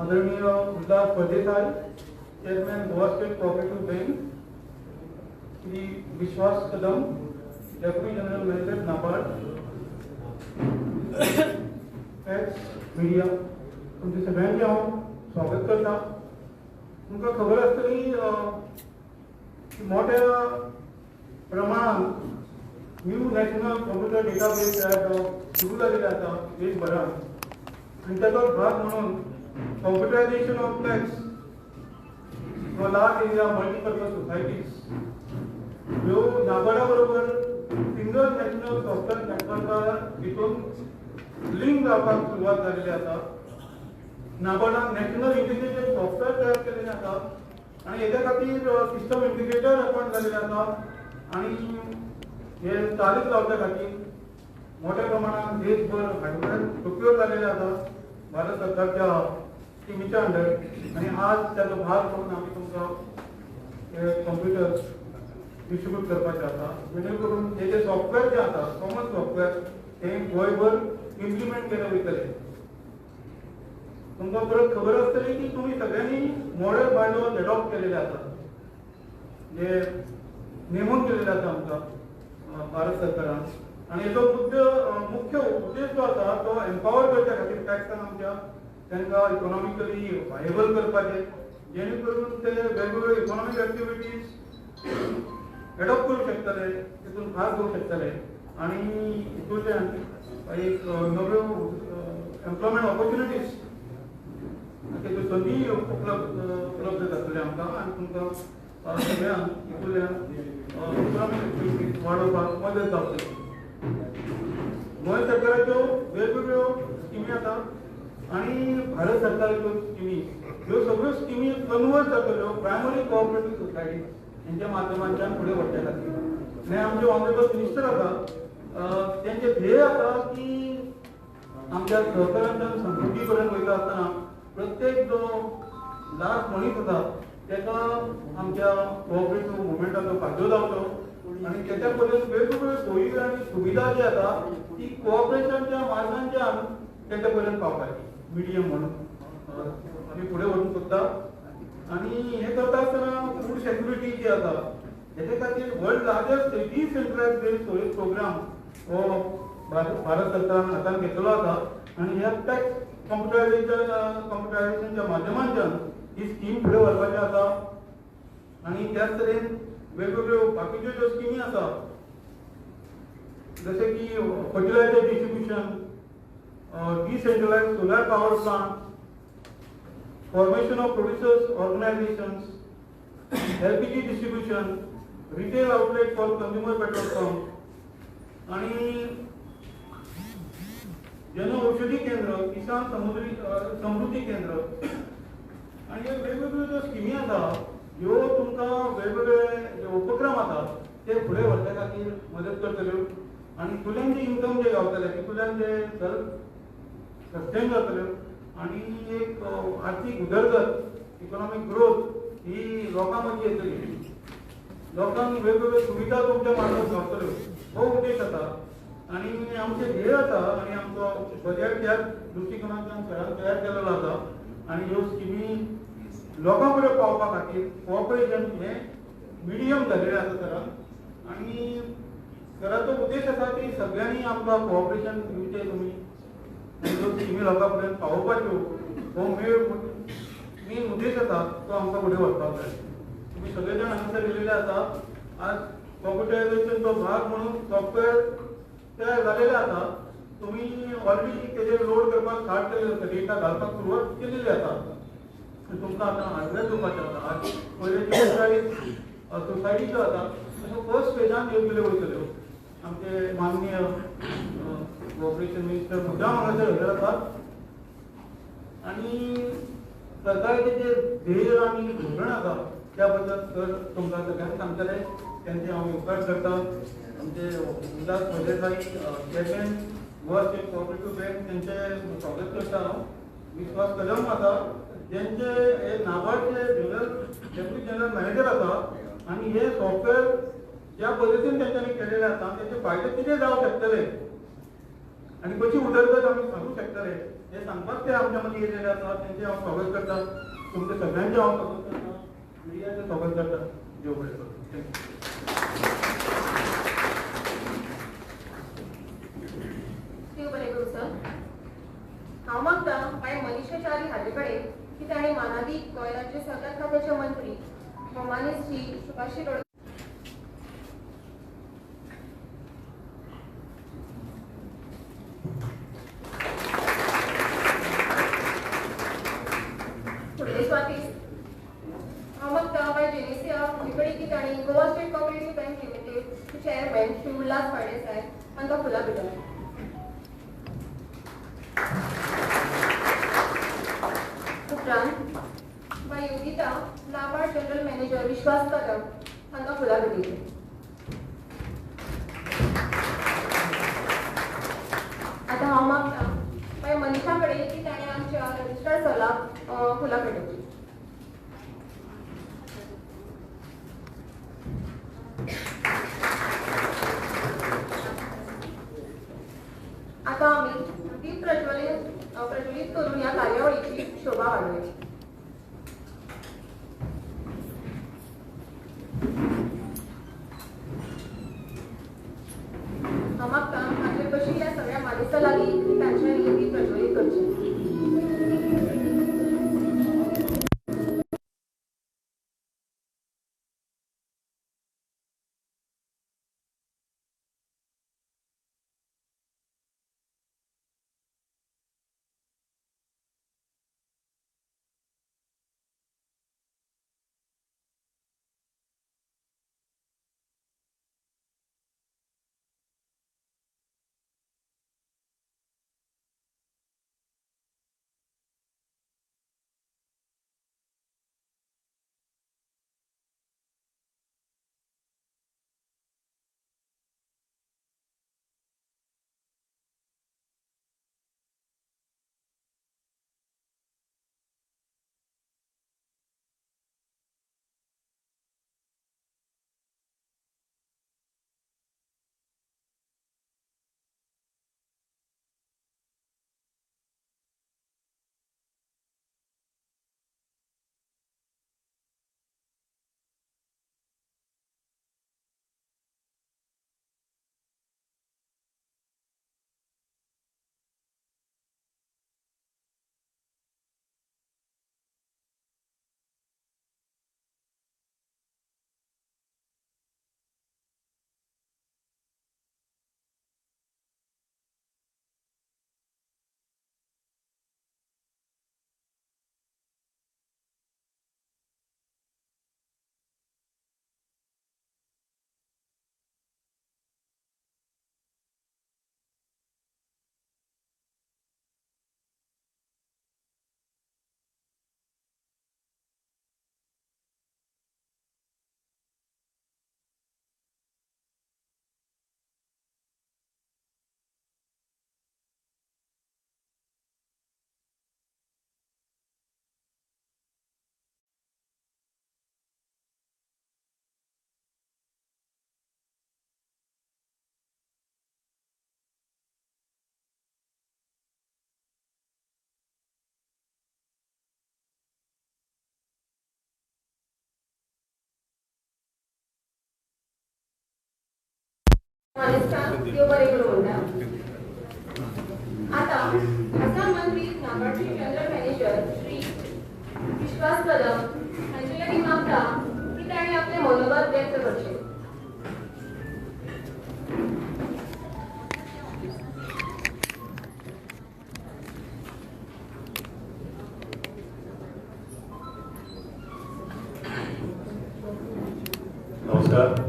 आदरणीय Ullas Pardesai, chairman Goa state cooperative bank, Shri Vishwas Kadam, deputy general manager NABARD, एक्स मीडिया, तुमचे सगळ्यांचे हांव स्वागत करता. तुमकां खबर आसतली मोठ्या प्रमाणात न्यू नॅशनल कंप्युटर डेटाबेस सुरू जाल्ले आसा देशभरात, आनी ताचोच भाग म्हणून computerization of tax for large area multipurpose societies ह्यो नाबार्डा बरोबर सिंगल नॅशनल सॉफ्टवेअर नेटवर्का हितून लिंक जावपाक सुरवात जाल्ली आसा. नाबार्डान नॅशनल इंटिग्रेटेड सॉफ्टवेअर तयार केलेले आसा आनी हेच्या खातीर सिस्टम इंटिग्रेटर अपॉइंट जाल्ले आसा आनी हे चालीक लावच्या खातीर मोठ्या प्रमाणात देशभर हार्डवेअर प्रोक्योर जाल्लेले आसा भारत सरकारच्या स्किमीच्या अंडर. आनी आज त्याचो भाग म्हणून आमी तुमकां हे कंप्युटर डिस्ट्रीब्यूट करपाचे आसा, जेणे करून हे जे सॉफ्टवेअर जे आसा कॉमन सॉफ्टवेअर हे गोंयभर इम्प्लिमेंट केले वयतले. तुमकां परत खबर आसतली की तुमी सगळ्यांनी मॉडेल बायलॉज एडॉप्ट केलेले आसा, जे नेमून केलेले आसा आमकां भारत सरकारान. आनी हेचो मुख्य उद्देश जो आसा तो एम्पावर करच्या खातीर टॅक्सान आमच्या तांकां इकॉनॉमिकली वायबल करपाचे, जेणे करून ते वेगवेगळे इकॉनॉमिक एक्टिविटीज एडॉप्ट करूं शकतले, तितून भाग घेवंक शकतले आनी हितूंतल्यान एक नव्यो एम्प्लॉयमेंट ऑपॉर्च्युनिटीज तेच्यो संदी उपलब्ध जातले आमकां आनी तुमकां सगळ्यांक हितूंतल्यान इकॉनॉमिक एक्टिविटीज वाडोवपाक मदत जावतली. गोंय सरकाराच्यो वेगवेगळ्यो स्किमी आसा आनी भारत सरकाराच्यो स्किमी, ह्यो सगळ्यो स्किमी कन्वर्ट जातल्यो प्रायमरी कोऑपरेटिव्ह सोसायटी हेंच्या माध्यमांतल्यान फुडें व्हरच्या खातीर. आनी आमचे ऑनरेबल मिनिस्टर आसा तेंचे ध्येय आसा की आमच्या सहकारांतल्यान समृद्धी पर्यंत वयता आसतना प्रत्येक जो लास्ट मनीस आसा ताका आमच्या कोऑपरेटिव्ह मुवमेंटाचो फायदो जावचो आनी तेच्या पर्यंत वेगवेगळ्यो सोयी आनी सुविधा जी आसा ती कोऑपरेशनच्या मार्गांच्यान तेच्या पर्यंत पावपाची मिडियम म्हणून आमी फुडें व्हरून सोदता. आनी हे करता आसतना फूड सेक्युरिटी जी आसा हेचे खातीर world largest decentralized grain storage program हो भारत सरकारान हातान घेतलेलो आसा आनी ह्या टॅक्स कॉम्प्युटरायझेशनच्या माध्यमांच्यान ही स्कीम फुडें व्हरपाची आसा. आनी त्याच तरेन वेगवेगळ्यो बाकीच्यो ज्यो स्किमी आसा जशे की fertilizer distribution, decentralized solar power plant, formation of producers organizations, LPG distribution, retail outlet for consumer petrol pumps आणि जन औषधी केंद्र, किसान समृद्धी केंद्र आणि हे वेगवेगळ्यो ज्यो स्किमी आसा ह्यो तुमकां वेगवेगळे जे उपक्रम आसा ते फुडें व्हरच्या खातीर मदत करतल्यो आनी तुल्यान जे इन्कम जे गावतले तितूंतल्यान जे सेल्फ सस्टेन जातल्यो आनी एक आर्थीक उदरगत इकॉनॉमिक ग्रोथ ही लोकां मदीं येतली. लोकांक वेगवेगळ्यो सुविधा तुमच्या मार्फत गावतल्यो हो उद्देश आसा आनी आमचे ध्येय आसा आनी आमचो बजेट ह्या दृश्टिकोनांतल्यान सगळ्यांक तयार केलेलो आसा. आनी ह्यो स्किमी लोकां पर्यंत पावपा खातीर कोऑपरेशन हें मिडियम जाल्लेलें आसा सरान आनी सराचो उद्देश आसा की सगळ्यांनी आमकां कोऑपरेशन दिवचें तुमी ज्यो स्किमी लोकां पर्यंत पावोवपाच्यो हो मेन उद्देश आसा तो आमकां फुडें व्हरपाक जाय. तुमी सगळे जाण हांगासर येयलेले आसा. आज कॉम्प्युटरायझेशनचो भाग म्हणून सॉफ्टवेअर तयार जाल्लेले आसा. तुमी ऑलरेडी तेजेर लोड करपाक स्टार्ट केल्लें आसा, डेटा घालपाक सुरवात केलेली आसा. तुमकां आतां हार्डवेअर दिवपाचें आसा. आज पयलींच्यो सोसायटी ज्यो आसा त्यो फर्स्ट स्टेजान येवजल्यो वयतल्यो. आमचे माननीय कोऑपरेशन मिनिस्टर मुद्दाम हांगासर हजर आसात आनी सरकाराचे जे ध्येय आनी धोरण आसा त्या बद्दल सर तुमकां सगळ्यांक सांगतले. त्यांचे हांव उपकार करता. आमचे उल्लास परदेसाई चेयरमॅन गोवा स्टेट कोऑपरेटिव्ह बँक त्यांचे स्वागत करता हांव. विश्वास कदम आसा जेंचे हे नाबार्डचे डेप्युटी जनरल मॅनेजर आसा आनी हे सॉफ्टवेअर ज्या पद्दतीन तेंच्यांनी केलेले आसा तेचे फायदे कितें जावंक शकतले आनी कशी उदरगत आमी सांगूंक शकतले हे सांगतात ते आमच्यामध्ये येलेले असतात, त्यांचे हांव स्वागत करता, तुमच्या सगळ्यांचे हांव स्वागत करता, मिडियाचे स्वागत करता. देव बरें करूं. देव बरें करूं सर. हांव मागता बाय मनीषा चारी हाजे कडेन की ताणें मानादी गोंय राज्य सरकार खात्याचे मंत्री भौमानी श्री सुभाष रोड फुडले स्वातीस हांव मागता बाय जेनेसिया हाजे कडेन की ताणें Goa state cooperative bank limited chairman Shri Ullas Phaldesai हांकां फुलां भेटयल्या. उपरांत बाय योगिता नाबार्ड जनरल मॅनेजर विश्वास कदम हांकां फुलां भेटयली. आतां हांव मागता बाय मनीषा कडेन की ताणें आमच्या रजिस्ट्रार सराक फुलां भेटयली. आतां आमी दीप प्रज्वलित करून ह्या कार्यावळीची शोभा वाडोवया. हांव मागता हाचेर बशिल्ल्या सगळ्या मानेस्तां लागीं तांच्यांनी दीप प्रज्वलित करचें. मानेस्तां देव बरें करूं म्हणटा. आतां आसाम मंत्री नाबार्डचे जनरल मॅनेजर श्री विश्वास कदम हांचे लागीं मागता की ताणें आपलें मनोगत व्यक्त करचें. नमस्कार.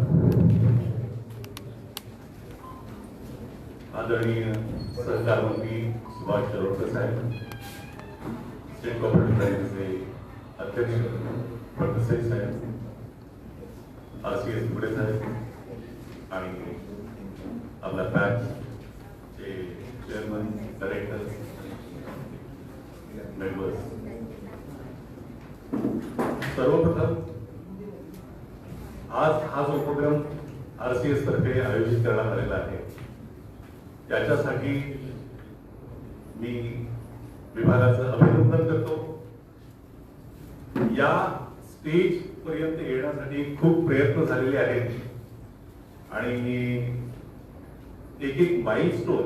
आदरणीय सहकार मंत्री सुभाष शिरोडकर साहेब, स्टेट कोऑपरेटिव्ह बँकेचे अध्यक्ष फडणवीस साहेब, RCS पुढे साहेब आणि आपल्या बँकचे चेअरमन, डायरेक्टर, मेंबर्स, सर्वप्रथम आज हा जो उपक्रम RCS तर्फे आयोजित करण्यात आलेला आहे त्याच्यासाठी मी विभागाचं अभिनंदन करतो. या स्टेज पर्यंत येण्यासाठी खूप प्रयत्न झालेले आहेत आणि एक एक माइलस्टोन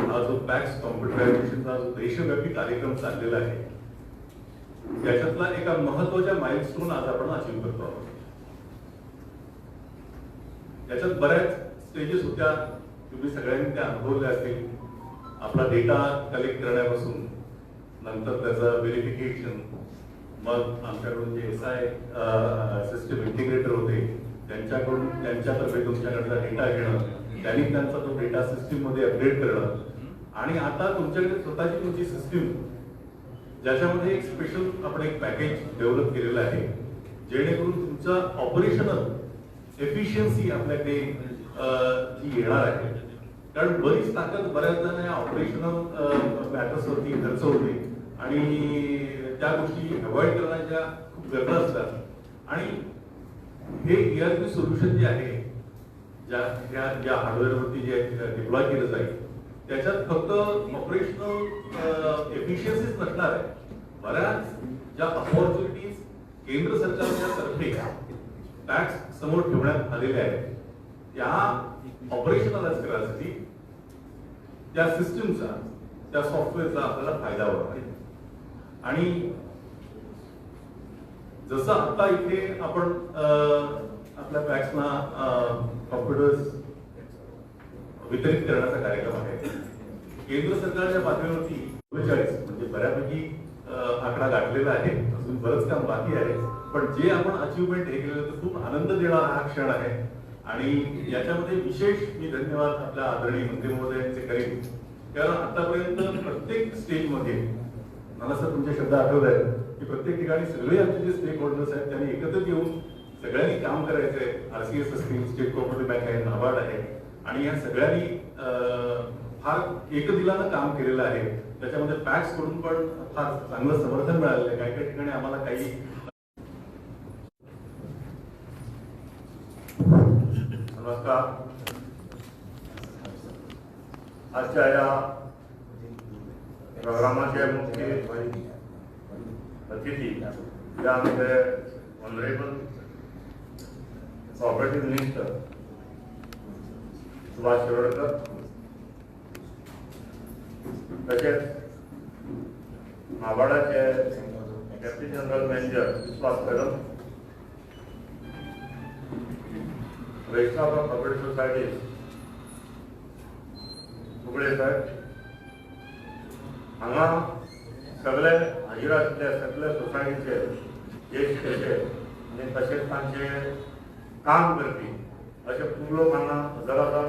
हा जो पॅक्स कॉम्प्युटरायझेशनचा जो देशव्यापी कार्यक्रम चाललेला आहे त्याच्यातला एका महत्वाच्या माइलस्टोन आज आपण अचीव करतो आहोत. याच्यात बऱ्याच स्टेजेस होत्या, तुम्ही सगळ्यांनी त्या अनुभवल्या असतील. आपला डेटा कलेक्ट करण्यापासून नंतर त्याचं व्हेरिफिकेशन, मग आमच्याकडून जे SI सिस्टम इंटिग्रेटर होते त्यांच्याकडून त्यांच्यातर्फे तुमच्याकडचा डेटा घेणं, त्यांनी त्यांचा तो डेटा सिस्टीम मध्ये अपडेट करणं आणि आता तुमच्याकडे स्वतःची तुमची सिस्टीम ज्याच्यामध्ये एक स्पेशल आपण एक पॅकेज डेव्हलप केलेलं आहे जेणेकरून तुमचं ऑपरेशनल एफिशियन्सी आपल्याकडे जी येणार आहे. कारण बरीच ताकद बऱ्याच जण या ऑपरेशनल मॅटर्सवरती खर्च होते आणि त्या गोष्टी अवॉइड करण्याच्या खूप गरजा असतात आणि हे ERP सोल्युशन जे आहे ज्या हार्डवेअरवरती जे डिप्लॉय केलं जाईल त्याच्यात फक्त ऑपरेशनल एफिशियन्सीच नसणार आहे. बऱ्याच ज्या अपॉर्च्युनिटीज केंद्र सरकारच्या तर्फे टॅक्स समोर ठेवण्यात आलेल्या आहेत त्या ऑपरेशनलाइज करण्यासाठी त्या सिस्टीमचा त्या सॉफ्टवेअरचा आपल्याला फायदा होणार आहे. आणि जसं आता इथे आपण आपल्या पॅक्सना कॉम्प्युटर्स वितरित करण्याचा कार्यक्रम आहे. केंद्र सरकारच्या पातळीवरती 39 म्हणजे बऱ्यापैकी आकडा गाठलेला आहे. अजून बरंच काम बाकी आहे, पण जे आपण अचीवमेंट हे केलेलं तर खूप आनंद देणारा हा क्षण आहे. आणि याच्यामध्ये विशेष मी धन्यवाद आपल्या आदरणीय मंत्री महोदयांचे करेन, कारण आतापर्यंत प्रत्येक स्टेजमध्ये मला सर तुमचे शब्द आठवत आहेत की प्रत्येक ठिकाणी सगळे आमचे जे स्टेक होल्डर्स आहेत त्यांनी एकत्रित येऊन सगळ्यांनी काम करायचंय. RCS असतील, स्टेट कोऑपरेटिव्ह बँक आहे, नाबार्ड आहे आणि या सगळ्यांनी फार एकदिलानं काम केलेलं आहे. त्याच्यामध्ये पॅक्स कडून पण फार चांगलं समर्थन मिळालेलं आहे. काही काही ठिकाणी आम्हाला काही नमस्कार. आजच्या या प्रोग्रामाचे मुख्य अतिथी यामध्ये honourable cooperative minister Subhash Shirodkar, तसेच नाबार्डाचे deputy general manager Vishwas Kadam, registrar of cooperative societies Ugade साहेब, हांगा सगळे हाजीर आशिल्ले सगळे सोसायटीचे ज्येष्ठ आनी तशेंच तांचे काम करपी अशे खूब लोक हांगा हजर आसात.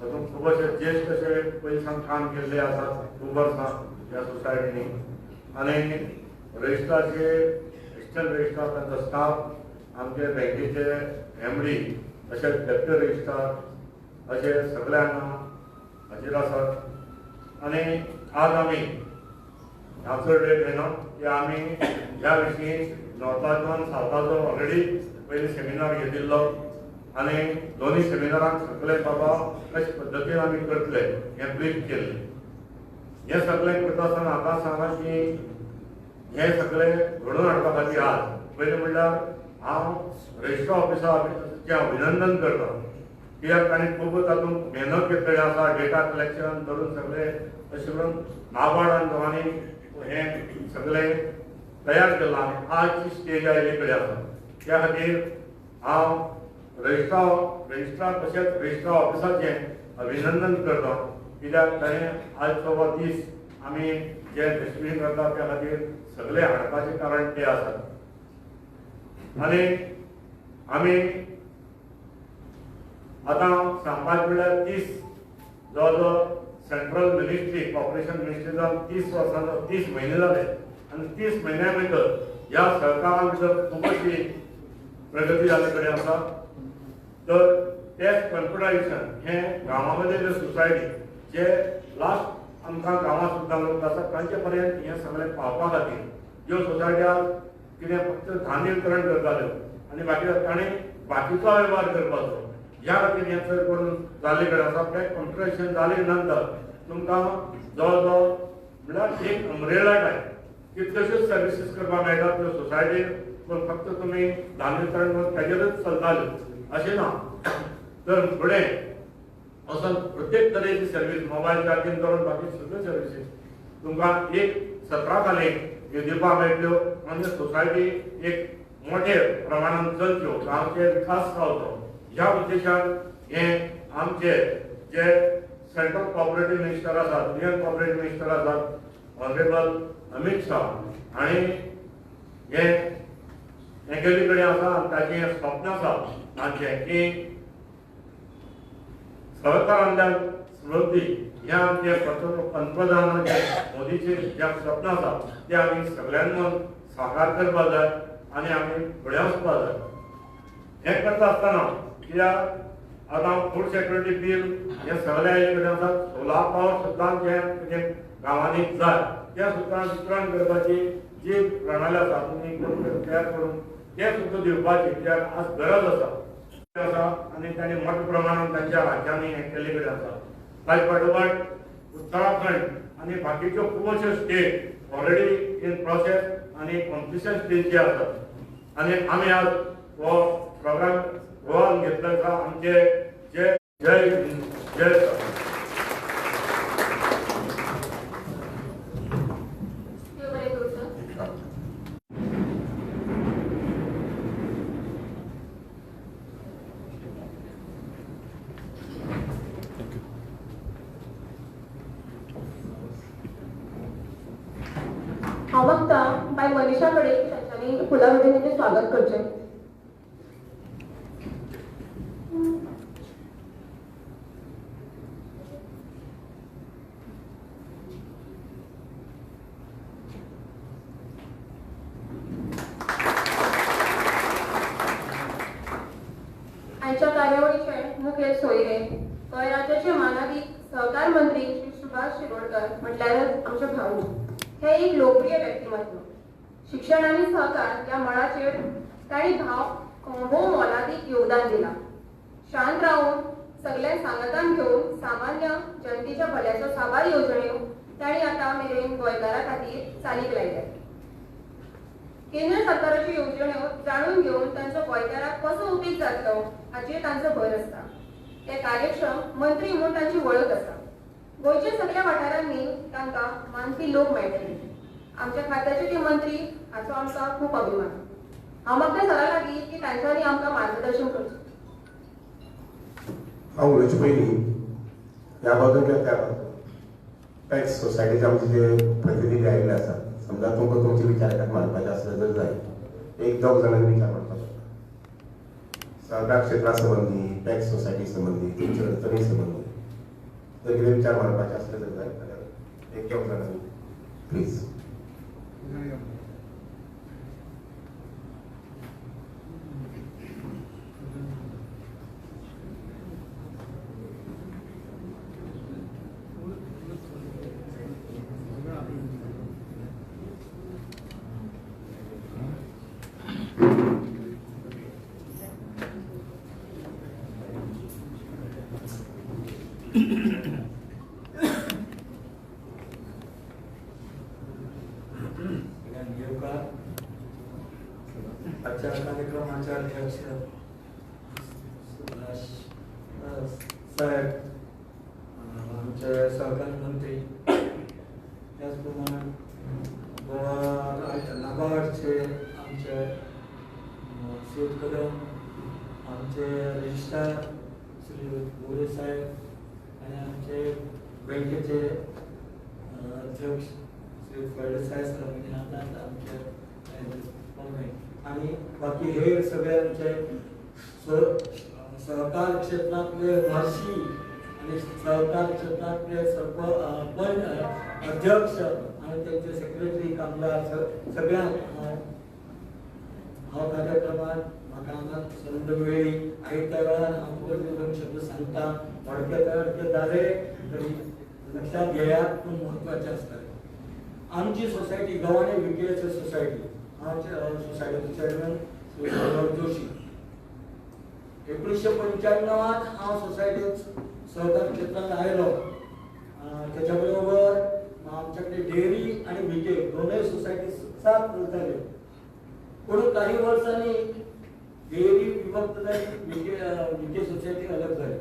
तातूंत खूब अशे ज्येष्ठ अशे पयलींसान काम केल्ले आसात खूब वर्सां ह्या सोसायटीनी. आनी रजिस्ट्रारचे एसिस्टंट रजिस्ट्रार तांचो स्टाफ, आमचे बँकेचे MD तशेंच डेप्युटी रजिस्ट्रार अशे सगळे हांगा हाजीर आसात. आनी आज आमी ह्याचो डेट घेना की आमी ह्या विशीं नॉर्थाचो आनी सावथाचो ऑलरेडी पयलीं सेमिनार घेतिल्लो आनी दोनूय सेमिनारांक सगळे बाबा कशे पद्दतीन आमी करतले हें ब्रीफ केल्लें. हें सगळें करता आसतना म्हाका सांगा की हें सगळें घडोवन हाडपा खातीर आज पयलीं म्हणल्यार हांव रजिस्ट्रार ऑफिसाचें अभिनंदन करता, कित्याक ताणें खूब तातूंत मेहनत घेतलेली आसा. डेटा कलेक्शन धरून सगळें अशें करून नाबार्ड आनी दोगांनी हें सगळें तयार केलां आनी आजची स्टेज आयिल्ले कडेन आसा. त्या खातीर हांव रजिस्ट्रार तशेंच रजिस्ट्रार ऑफिसाचें अभिनंदन करता, कित्याक ताणें आजचो हो दीस आमी जे यशस्वी करता त्या खातीर सगळें हाडपाचें कारण तें आसा. आनी आमी आतां सांगपाचें म्हणल्यार 30 जवळ जवळ सेंट्रल मिनिस्ट्री कॉर्पोरेशन मिनिस्ट्री जावन 30 वर्सां 30 म्हयने जाले आनी 30 म्हयन्या भितर ह्या सरकारा भितर खूब अशी प्रगती जाल्ले कडेन आसा. तर टॅक्स कॉम्प्युटरायझेशन हें गांवांमध्ये जे सोसायटी जे लास्ट आमकां गांवां सुद्दां लोक आसात तांचे पर्यंत हें सगळें पावपा खातीर ज्यो सोसायट्या कितें फक्त धान्यवितरण करताल्यो आनी ताणें बाकीचो वेव्हार करपाचो ह्या खातीर हें करून जाल्ले कडेन आसा. टॅक्स कॉम्प्युटरायझेशन जाले नंतर तुमकां जवळ जवळ म्हळ्यार एक अम्ब्रेला टायप कितल्योश्योच सर्विसीस करपाक मेळटात त्यो सोसायटीन, पण फक्त तुमी धान वितरण ताजेरच चलताल्यो अशें ना. तर फुडें वचून प्रत्येक तरेची सर्वीस मोबायल चार्जींग करून बाकी सगळ्यो सर्विसीस तुमकां एक सत्रा खाली ह्यो दिवपाक मेळटल्यो आनी सोसायटी एक मोठे प्रमाणात चलच्यो, गांवचे विकास जावचो ह्या उद्देशान हे आमचे जे सेंट्रल कोऑपरेटीव मिनिस्टर आसात, युनियन कोऑपरेटीव मिनिस्टर आसात ऑनरेबल अमित शाह आणि हे गेल्ले कडेन आसा आनी ताचें स्वप्न आसा तांचें की सहकार आमदार समृद्धी ह्या आमचे पंतप्रधान मोदीचे जे स्वप्न आसा ते आमी सगळ्यांनी साकार करपाक जाय आनी आमी फुडें वचपाक जाय. हें करता आसतना कित्याक आतां फूड सेक्युरिटी बील हे सगळ्या कडेन आसा. सोलार पावर सुद्दां जे गांवांनी जाय तें सुद्दां वितरण करपाची जी प्रणाली आसा तुमी तयार करून तें सुद्दां दिवपाची कित्याक आज गरज आसा आनी तांणी मोठ्या प्रमाणात तांच्या राज्यांनी हें केल्ले कडेन आसा. ताचे फाटोफाट उत्तराखंड आनी बाकीच्यो खुबश्यो स्टेट ऑलरेडी इन प्रोसेस आनी कॉम्पिटिशन स्टेजीचे आसात आनी आमी आज हो प्रोग्राम गोवान घेतलो आसा. आमचे जे जय जय हांव मागता बाय मनीषा कडेन तांच्यांनी फुलां वटेन स्वागत करचें. आयच्या कार्यावळीचे मुखेल सोयरे गोंय राज्याचे मानाधीश सहकार मंत्री श्री सुभाष शिरोडकर म्हटल्यारच आमचे भाऊ. हे एक लोकप्रिय व्यक्तिमत्व. शिक्षण आणि सहकार या मळाचेर ताणी भोव मोलादीक योगदान दिलां. शांत रावन सगळ्यांक सांगतान घेवन सामान्य जनतेच्या भल्याचो साबार येवजण्यो ताणी आतां मेरेन गोंयकारां खातीर चालीक लायल्यात. केंद्र सरकाराच्यो येवजण्यो जाणून घेवन तांचो गोंयकारांक कसो उपेग जातलो हाचेर तांचो भर आसता. ते कार्यक्षम मंत्री म्हूण तांची वळख आसा. गोंयच्या सगळ्या वाठारांनी तांकां मानपी लोक मेळटले. आमच्या खात्याचे ते मंत्री हाचो आमकां खूब अभिमान. हांव मागता सरा लागीं की तांच्यांनी आमकां मार्गदर्शन करचें. हांव उलोवचे पयलीं ह्या बाजून किंवा त्या बाजून पॅक्स सोसायटीचे आमचे जे प्रतिनिधी आयिल्ले आसात, समजा तुमकां तुमचे विचार एकाक मांडपाचे आसले जर जाय एक दोग जाणांनी विचार मांडपाक पडटा. सहकार क्षेत्रा संबंधी, पॅक्स सोसायटी संबंधी, तुमचे अडचणी संबंधी जर कितें विचार मांडपाचे आसले जर जाय जाल्यार एक दोग जाणांनी प्लीज. आजच्या कार्यक्रमाचे अध्यक्ष साहेब, आमचे सहकार मंत्री, त्याचप्रमाणे गोवा नाबार्डचे आमचे श्री कदम, आमचे रजिस्ट्रार श्री गोरे साहेब आणि आमचे बँकेचे अध्यक्ष श्री फळदेसाई सर आमचे आणि बाकी हे सगळ्यांचे सहकार क्षेत्रातले वाशी आणि सहकार क्षेत्रातले अध्यक्ष आणि त्यांचे सेक्रेटरी कामगार सगळ्यांक हा कार्यक्रमात म्हाका संद मेळ्ळी. आयत्या वेळार हांव दोन शब्द सांगता. अडके दारे लक्षात घेयात खूब म्हत्वाचे आसता. आमची सोसायटी गव्हाणे विकेचे सोसायटी, सोसायटीचे चेअरमॅन श्री मनोहर जोशी. 1995 हांव सोसायटीत सहकार क्षेत्रांत आयलो. त्याच्या बरोबर आमच्याकडे डेअरी आणि विके दोनही सोसायटी साथ झाले. पुढे काही वर्षांनी डेअरी विभक्त झाली, विके सोसायटी अलग झाली.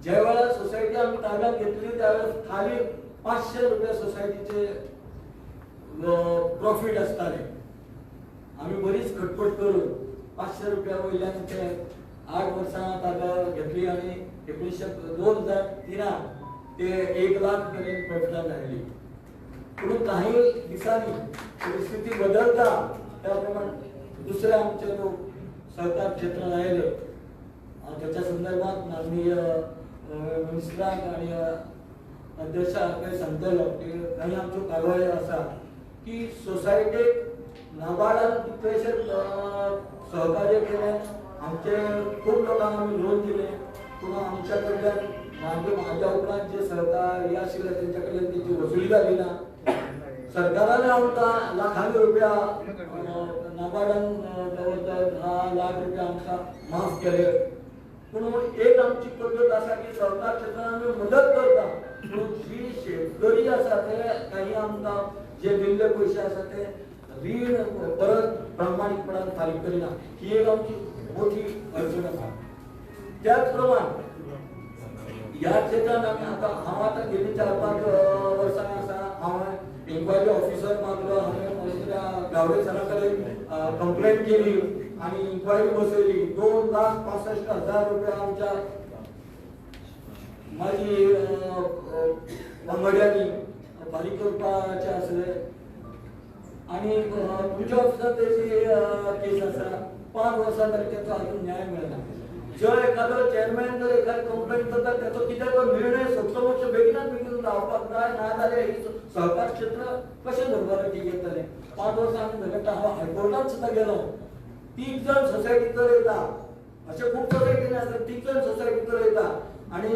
ज्यावेळेला सोसायटी आम्ही ताब्यात घेतली त्यावेळेस खाली 500 रुपये सोसायटीचे प्रॉफिट असताना आम्ही बरीच खटपट करून 500 रुपया वयल्यान ते 8 वर्सां ताब्यात घेतली आणि 2013 ते 1 लाख पर्यंत प्रॉफिटात आली. म्हणून काही दिवसांनी परिस्थिती बदलता त्याप्रमाणे दुसरे आमचे लोक सहकार क्षेत्रात आले. त्याच्या संदर्भात माननीय मिनिस्टरांक आणि अध्यक्षाक काही सांगतलो की काही आमच्यो कारवाई आसा की सोसायटीक नाबार्डान कितलेशे सहकार्य केले. आमचे खूप लोकांना आम्ही लोन दिले, पूण आमच्या कडल्यान माझ्या उपरांत जे सहकारी आशिल्ले त्यांच्या कडल्यान त्याची वसुली जाली ना. सरकारान आमकां लाखांनी रुपया नाबार्डान 10 लाख रुपया आमकां माफ केले. पूण एक आमची पद्धत आसा की सहकार क्षेत्रान आमी मदत करता, पूण जी शेतकरी आसा ते काही आमकां जे दिल्ले पयशे आसा ते रीण परत प्रामाणिकपणान फारीक करिना. ही एक आमची मोठी अडचण आसा. त्याच प्रमाण ह्या क्षेत्रात आमी हांव आतां गेली 4-5 वर्सां आसा हांव इन्क्वायरी ऑफिसर मागलो. हांवें गावडे सरा कडेन कंप्लेंट केली आणि इन्क्वायरी बसयली. 2,65,000 रुपया आमच्या माझी वांगड्यांनी फारीक करपाचे आसले आणि तुमच्या ऑफिसात त्याची केस आसा. 5 वर्सां तरी त्याचो अजून न्याय मेळना. जर एखादो चेअरमॅन जर एखादी कंप्लेंट करता त्याचो कितें तो निर्णय सक्षमक्ष बेगिनात बेगीन जावपाक जाय, ना जाल्यार ही सहकार क्षेत्र कशें धरपाक येतले. 5 वर्सां आमी झगडटा. हांव हायकोर्टात सुद्दां गेलो. 3 जण सोसायटीचो येता, अशे खूब सोसायटीनी आसता. 3 जण सोसायटीचो येता आणि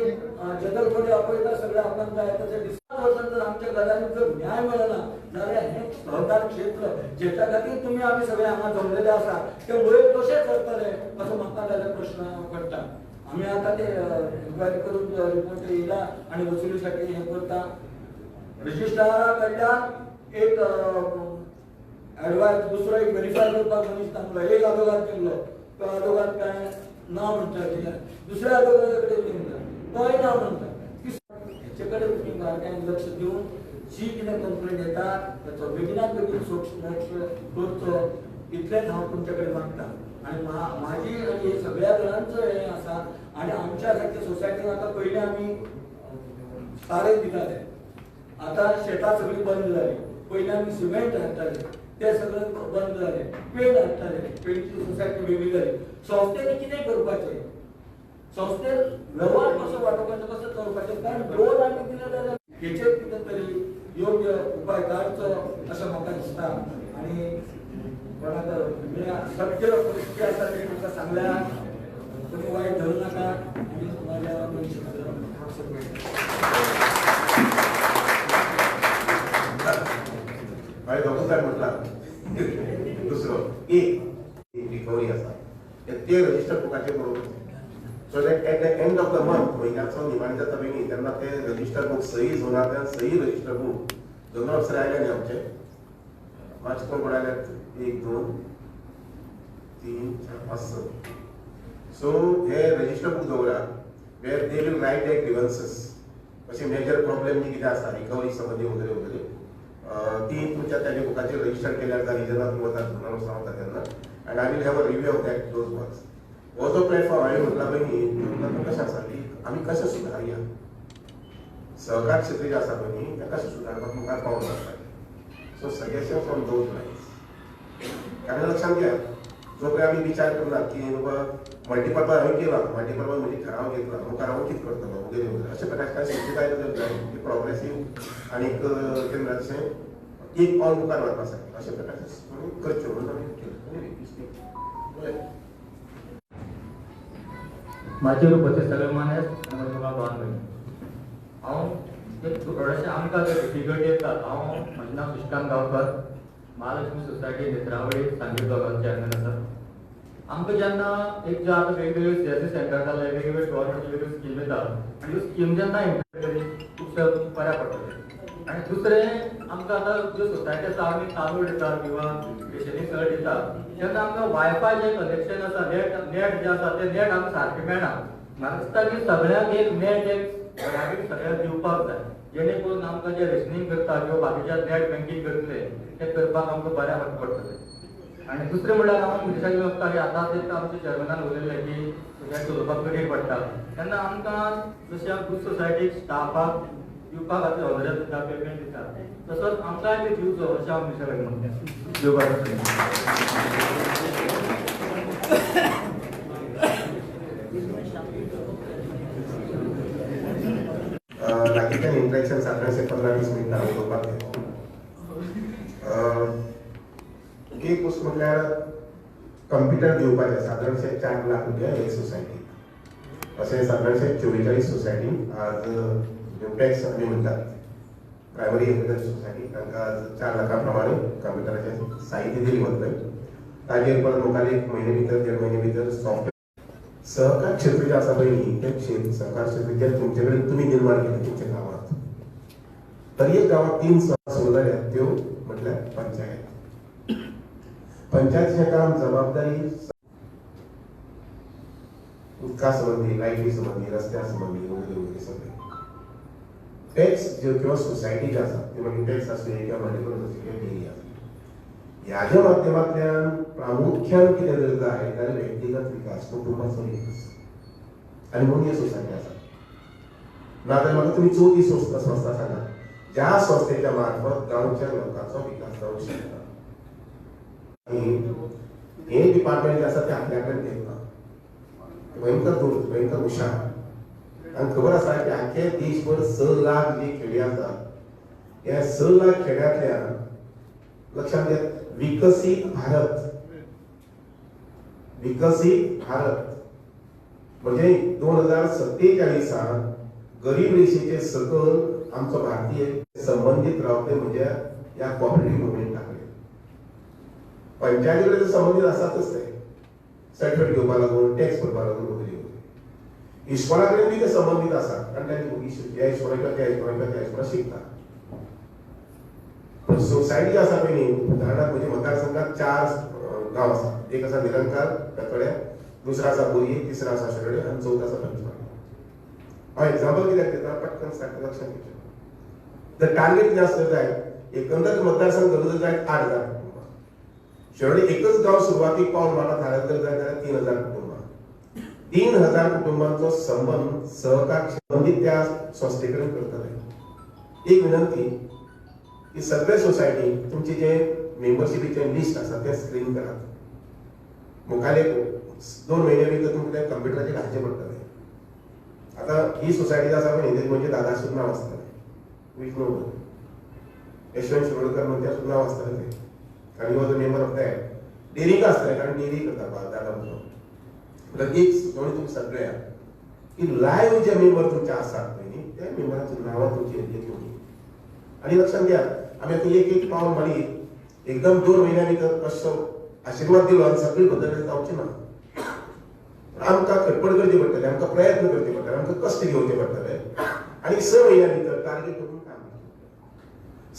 जदलपणे आपयता सगळे आपल्याक जाय तशें 20 वर्सां जर आमच्या गजालीक जर न्याय मेळना जाल्यार हें सहकार क्षेत्र जेच्या खातीर तुमी आमी सगळे हांगा जमलेले आसा ते वयर कशें करतले असो म्हाका जाल्यार प्रश्न पडटा. आमी आतां ते इन्क्वायरी करून रिपोर्ट येयला आणि वसुलीसाठी हें करता. रजिस्ट्रारा कडल्यान एक ऍडवायस दुसरो एक व्हेरीफाय करपाक मनीस थांबलो. एक आदोगाद केल्लो, तो आदोगाद काय ना म्हणटा. दुसऱ्या आदोगादा कडेन गेलो, तोय ना म्हणटा. हेचे कडेन तुमी बारकायेन लक्ष दिवन जी कितें कंप्लेंट येता ताचो बेगिनात बेगीन करचो इतलेंच हांव तुमचे कडेन मागता. आणि माझी आनी हे सगळ्या जाणांचो हें आसा. आणि आमच्या सारख्या सोसायटीन आतां पयलीं आमी सारे दिताले, आतां शेतां सगळीं बंद जाली. पयलीं आमी सिमेंट हाडटाले, ते सगळें बंद जाले. पेंट हाडटाले, पेंटची सोसायटी वेगळी जाली. संस्थेनी कितें करपाचें, संस्थेन व्यवहार कसो वाडोवपाचो, कसो करपाचें, कारण लोन आमी दिले जाल्यार हेचेर कितें तरी योग्य उपाय काडचो अशें म्हाका दिसता. आणि कोणाक सत्य परिस्थिती आसा ती म्हाका सांगल्या, तुमी वायट धरू नाका. आनी माझ्या हांवें दोगूच म्हटला दुसरो एक रिकवरी आसा ते रजिस्टर बुकाचेर बरोवपाचें. So that at the end of the month म्हयन्याचो निमाणे जाता बेगीन तेन्ना ते रजिस्टर बूक सही जोनांतल्यान सही रजिस्टर बूक जोनल अफसर आयले न्ही आमचे मातशे कोण आयल्यात 1, 2, 3, 4, 5, 6. सो हे रजिस्टर बूक दवरात वेर दे वील रायट देयर ग्रीवन्सेस. अशे मेजर प्रॉब्लेम कितें आसा रिकवरी संबंधी वगैरे वगैरे ती तुमच्या त्या बुकाचेर रजिस्टर केल्यार जाली जेन्ना तुमी वता जोनल वता तेन्ना. And I will have a review of that those works. हो जो प्लॅटफॉर्म हांवें म्हटला पळय कशें आसा की आमी कशें सुदारया. सहकार क्षेत्र जे आसा पळय न्ही तें कशें सुदारपाक मुखार पावल जाता. So suggestion from those lines. कारण लक्षात घ्या जो पळय आमी विचार करनात की बाबा मल्टीपर्पज हांवें केला, मल्टीपर्पज म्हणजे ठराव घेतला, मुखार हांव कितें करतलो वगैरे वगैरे अशे प्रकारचे कांय संस्था जाय जाय प्रोग्रेसीव आनी केंद्राचें एक पावल मुखार व्हरपाक अशे प्रकारचे करच्यो म्हणून आमी केलें. माझे रूपाचे सगळे मानेस आणि तुका भान भयण हांव थोडेशें आमकां तिगट येतात. हांव म्हजें नांव सुशकांत गांवकर, महालक्ष्मी सोसायटी नेत्रावळी सांगली ब्लॉकाचो चॅरमॅन आसा. आमकां जेन्ना एक जो आतां वेगवेगळे सीएससी सेंटर जाले, वेगवेगळे गव्हर्मेंट वेगवेगळ्यो स्कीम येता आनी ह्यो स्कीम जेन्ना इम्प्लिमेंट करी खुबशे बऱ्या पडटले. आणि दुसरें आमकां आतां ज्यो सोसायटी आसा आमी तांदूळ दिता किंवा रेशनींग सगळें दिता तेन्ना आमकां वायफाय जें कनेक्शन आसा नेट जें आसा तें नेट आमकां सारकें मेळना. म्हाका दिसता की सगळ्यांक एक नेट एक घराकडेन सगळ्यांक दिवपाक जाय जेणे करून आमकां जे रेशनींग करता किंवा बाकीच्या नेट बँकिंग करतले तें करपाक आमकां बऱ्याक पडटलें. आणि दुसरें म्हणल्यार हांव दिशाक लागता की आतां तें आमच्या चेअरमॅनान उलयलें की सगळ्यांक चलोवपाक कठीण पडटा तेन्ना आमकां जशें ग्रूप सोसायटीक स्टाफाक दिवपा खातीर 1000 दिता पेमेंट दिता तसोच आमकांय बी दिवचो अशें हांव दिशाक लागता. देव बरें करूं. लागींच्यान इंट्रॅक्शन 17-15-20 मिनटां उलोवपाक जाय. एक गोष्ट म्हटल्यार कंप्युटर दिवपाचे सादारणशे 4 लाख रुपया एक सोसायटी अशें सादारणशे 44 सोसायटी आज न्यूटॅक्स आमी म्हणटात प्रायमरी एग्रीकल्चर सोसायटी तांकां आज 4 लाखा प्रमाणे कंप्युटराचें साहित्य दिली वतलें. ताजेर परत मुखार 1 म्हयने भितर 1.5 म्हयने भितर सॉफ्टवेअर सहकार क्षेत्र जे आसा पळय न्ही तें क्षेत्र सहकार क्षेत्र जे तुमचे कडेन तुमी निर्माण केलें तुमच्या गांवांत तर एक गांवांत 3 सभा सुरू जाल्यात त्यो म्हटल्यार पंचायत. पंचायतीचें काम जबाबदारी उदका संबंधी लायटी संबंधी रस्त्या संबंधी वगैरे सगळें टॅक्स ज्यो किंवा सोसायटी ज्यो आसा त्यो मागीर टॅक्स आसले किंवा मल्टिपल डेरी आसली ह्याच्या माध्यमांतल्यान प्रामुख्यान कितें जर जाय जाल्यार व्यक्तिगत विकास कुटुंबाचो विकास आनी म्हणून ह्यो सोसायटी आसा. नाजाल्यार म्हाका तुमी चवथी संस्था सांगा ज्या संस्थेच्या मार्फत गांवच्या लोकांचो विकास जावंक शकता. हे डिपार्टमेंट जे आसा ते आपल्या कडेन घेतला भयंकर दूर भयंकर हुशार तांकां खबर आसा की आख्खे देशभर 6 लाख जे खेडे आसात ह्या 6 लाख खेड्यांतल्यान लक्षात घेत विकसीत भारत म्हणजे 2047 गरीब रेषेचे सकल आमचो भारतीय संबंधित रावते म्हणजे या कॉपरेटिव्ह मुवमेंटाक पंचायती कडेन संबंधित आसातच ते सर्टिफिकेट घेवपा लागून टॅक्स भरपा लागून वगैरे वगैरे इश्वरा कडेन बी ते संबंधित आसात कारण तांची ह्या इश्वराच्या त्या इश्वरा शिकता. पण सोसायटी आसा पळय न्ही उदाहरणार्थ म्हणजे मतदारसंघात 4 गांव आसात. एक आसा निरंकाल पेतोड्या दुसरा आसा बोरये तिसरा आसा शेरडे आनी चवथा आसा पंचवाडी. हांव एक्झाम्पल कित्याक दिता पटकन सांगता लक्षात घेवचें जर टार्गेट कितें आसलें जाय एकंदर मतदारसंघ धरून जर जाय 8000 कुटुंबां शेवटी एकच गांव सुरवातीक पावल मारत हाडत जर जाय जाल्यार 3000 कुटुंबां 3000 कुटुंबांचो संबंध सहकार संबंधीत त्या संस्थे कडेन करतले. एक विनंती की सगळे सोसायटी तुमचे जे मेंबरशिपीचे लिस्ट आसा ते स्क्रीन करात. मुखार 2 म्हयने भितर तुमकां ते कंप्युटराचेर घालचें पडटलें. आतां ही सोसायटी आसा पळय न्ही म्हणजे दादाचें नांव आसतलें विष्णू यशवंत शिरोडकर म्हणून त्याचें नांव आसतलें तें आनी was a member of that डेरीक आसतलें कारण डेरी करता दादा म्हणून. एक सुचोवणी तुमकां सगळ्या की लायव्ह जे मेंबर तुमचे आसात पळय न्ही त्या मेंबरांची नांवां तुमची घेतली आनी लक्षात घ्या आमी आतां एक पावल मारी एकदम 2 म्हयन्या भितर कशो आशिर्वाद दिलो आनी सगळी बदल जावची ना. आमकां खटपट करची पडटली आमकां प्रयत्न करचे पडटले आमकां कश्ट घेवचे पडटले आनी 6 म्हयन्या भितर टार्गेट करून काम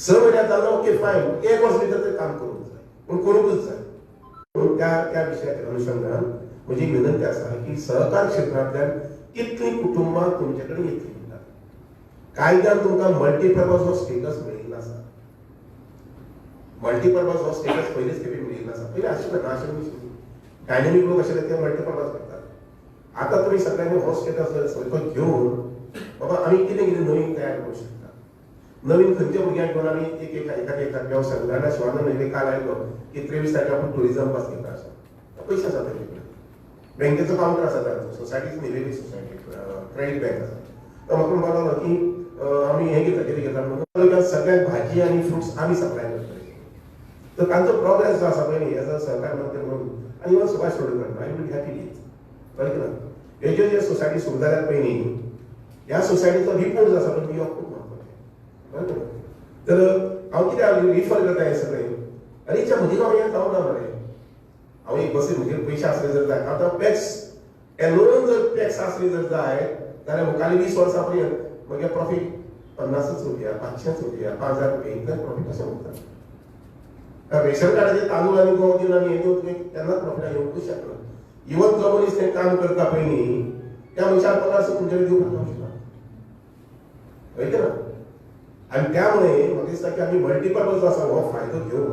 6 म्हयन्यात जालो ओके फायन 1 वर्स भितर ते काम करूंक जाय पूण करूंकच जाय. पूण त्या विशयाच्या अनुशंगान म्हजी विनंती आसा की सहकार क्षेत्रांतल्यान कितलीं कुटुंबां तुमचे कडेन येतलीं म्हणटात. कायद्यान तुमकां मल्टीपर्पज हो स्टेटस मेळिल्लो आसा. मल्टीपर्पज हो स्टेटस पयलींच खेपे मेळिल्लो आसा. पयलीं आशिल्लो नाशिल्लो डायनेमीक लोक आशिल्ले ते मल्टीपर्पज करतात. आतां तुमी सगळ्यांनी हो स्टेटस घेवन बाबा आमी कितें कितें नवीन तयार करूंक शकता. नवीन खंयच्या भुरग्यांक घेवन आमी एखाद्या वेवसाय उदाहरणार्थ शिवानंद मेहरे काल आयलो की 23 तारखेर आपूण टुरिझम पास घेता अशें पयशे आसा तेजे कडेन. बँकेचो कावंटर आसा तांचो सोसायटीच न्ही सोसायटी क्रेडीट बँक आसा. तो म्हाका म्हणपाक लागलो की आमी हें घेता कितें घेता म्हणून सगळ्यांक भाजी आनी फ्रुट्स आमी सप्लाय करतले. तर तांचो प्रोग्रेस जो आसा पळय न्ही एज अ सहकार मंत्री म्हणून आनी even Subhash Shirodkar I will happy with कळ्ळें ना. ह्यो ज्यो सोसायटी सुरू जाल्यात पळय न्ही ह्या सोसायटीचो रिपोर्ट जो आसा पळय तो खूब महत्वाचो. तर हांव कितें रिफर करता हें सगळें आनी च्या म्हजी गांव हें जावना मरे. हांव एक बसीन म्हजेर पयशे आसले जर जाय आतां टॅक्स एलोन जर टॅक्स आसले जर जाय जाल्यार मुखाल्ली 20 वर्सां पर्यंत म्हगे प्रॉफीट 50 रुपया 500 रुपया 5000 रुपये इतकं प्रॉफिट असे होतात. रेशन कार्डाचे तांदूळ आणि गहू देऊन आणि हे देऊन त्यांना प्रॉफिट येऊ शकलं. इवन जो मनीस ते काम करता पयलीं त्या मनशाक 50 तुमच्याकडे देऊ शकता माहिती ना. आणि त्यामुळे म्हाका दिसता की आमी मल्टीपर्पज आसा हो फायदो घेऊन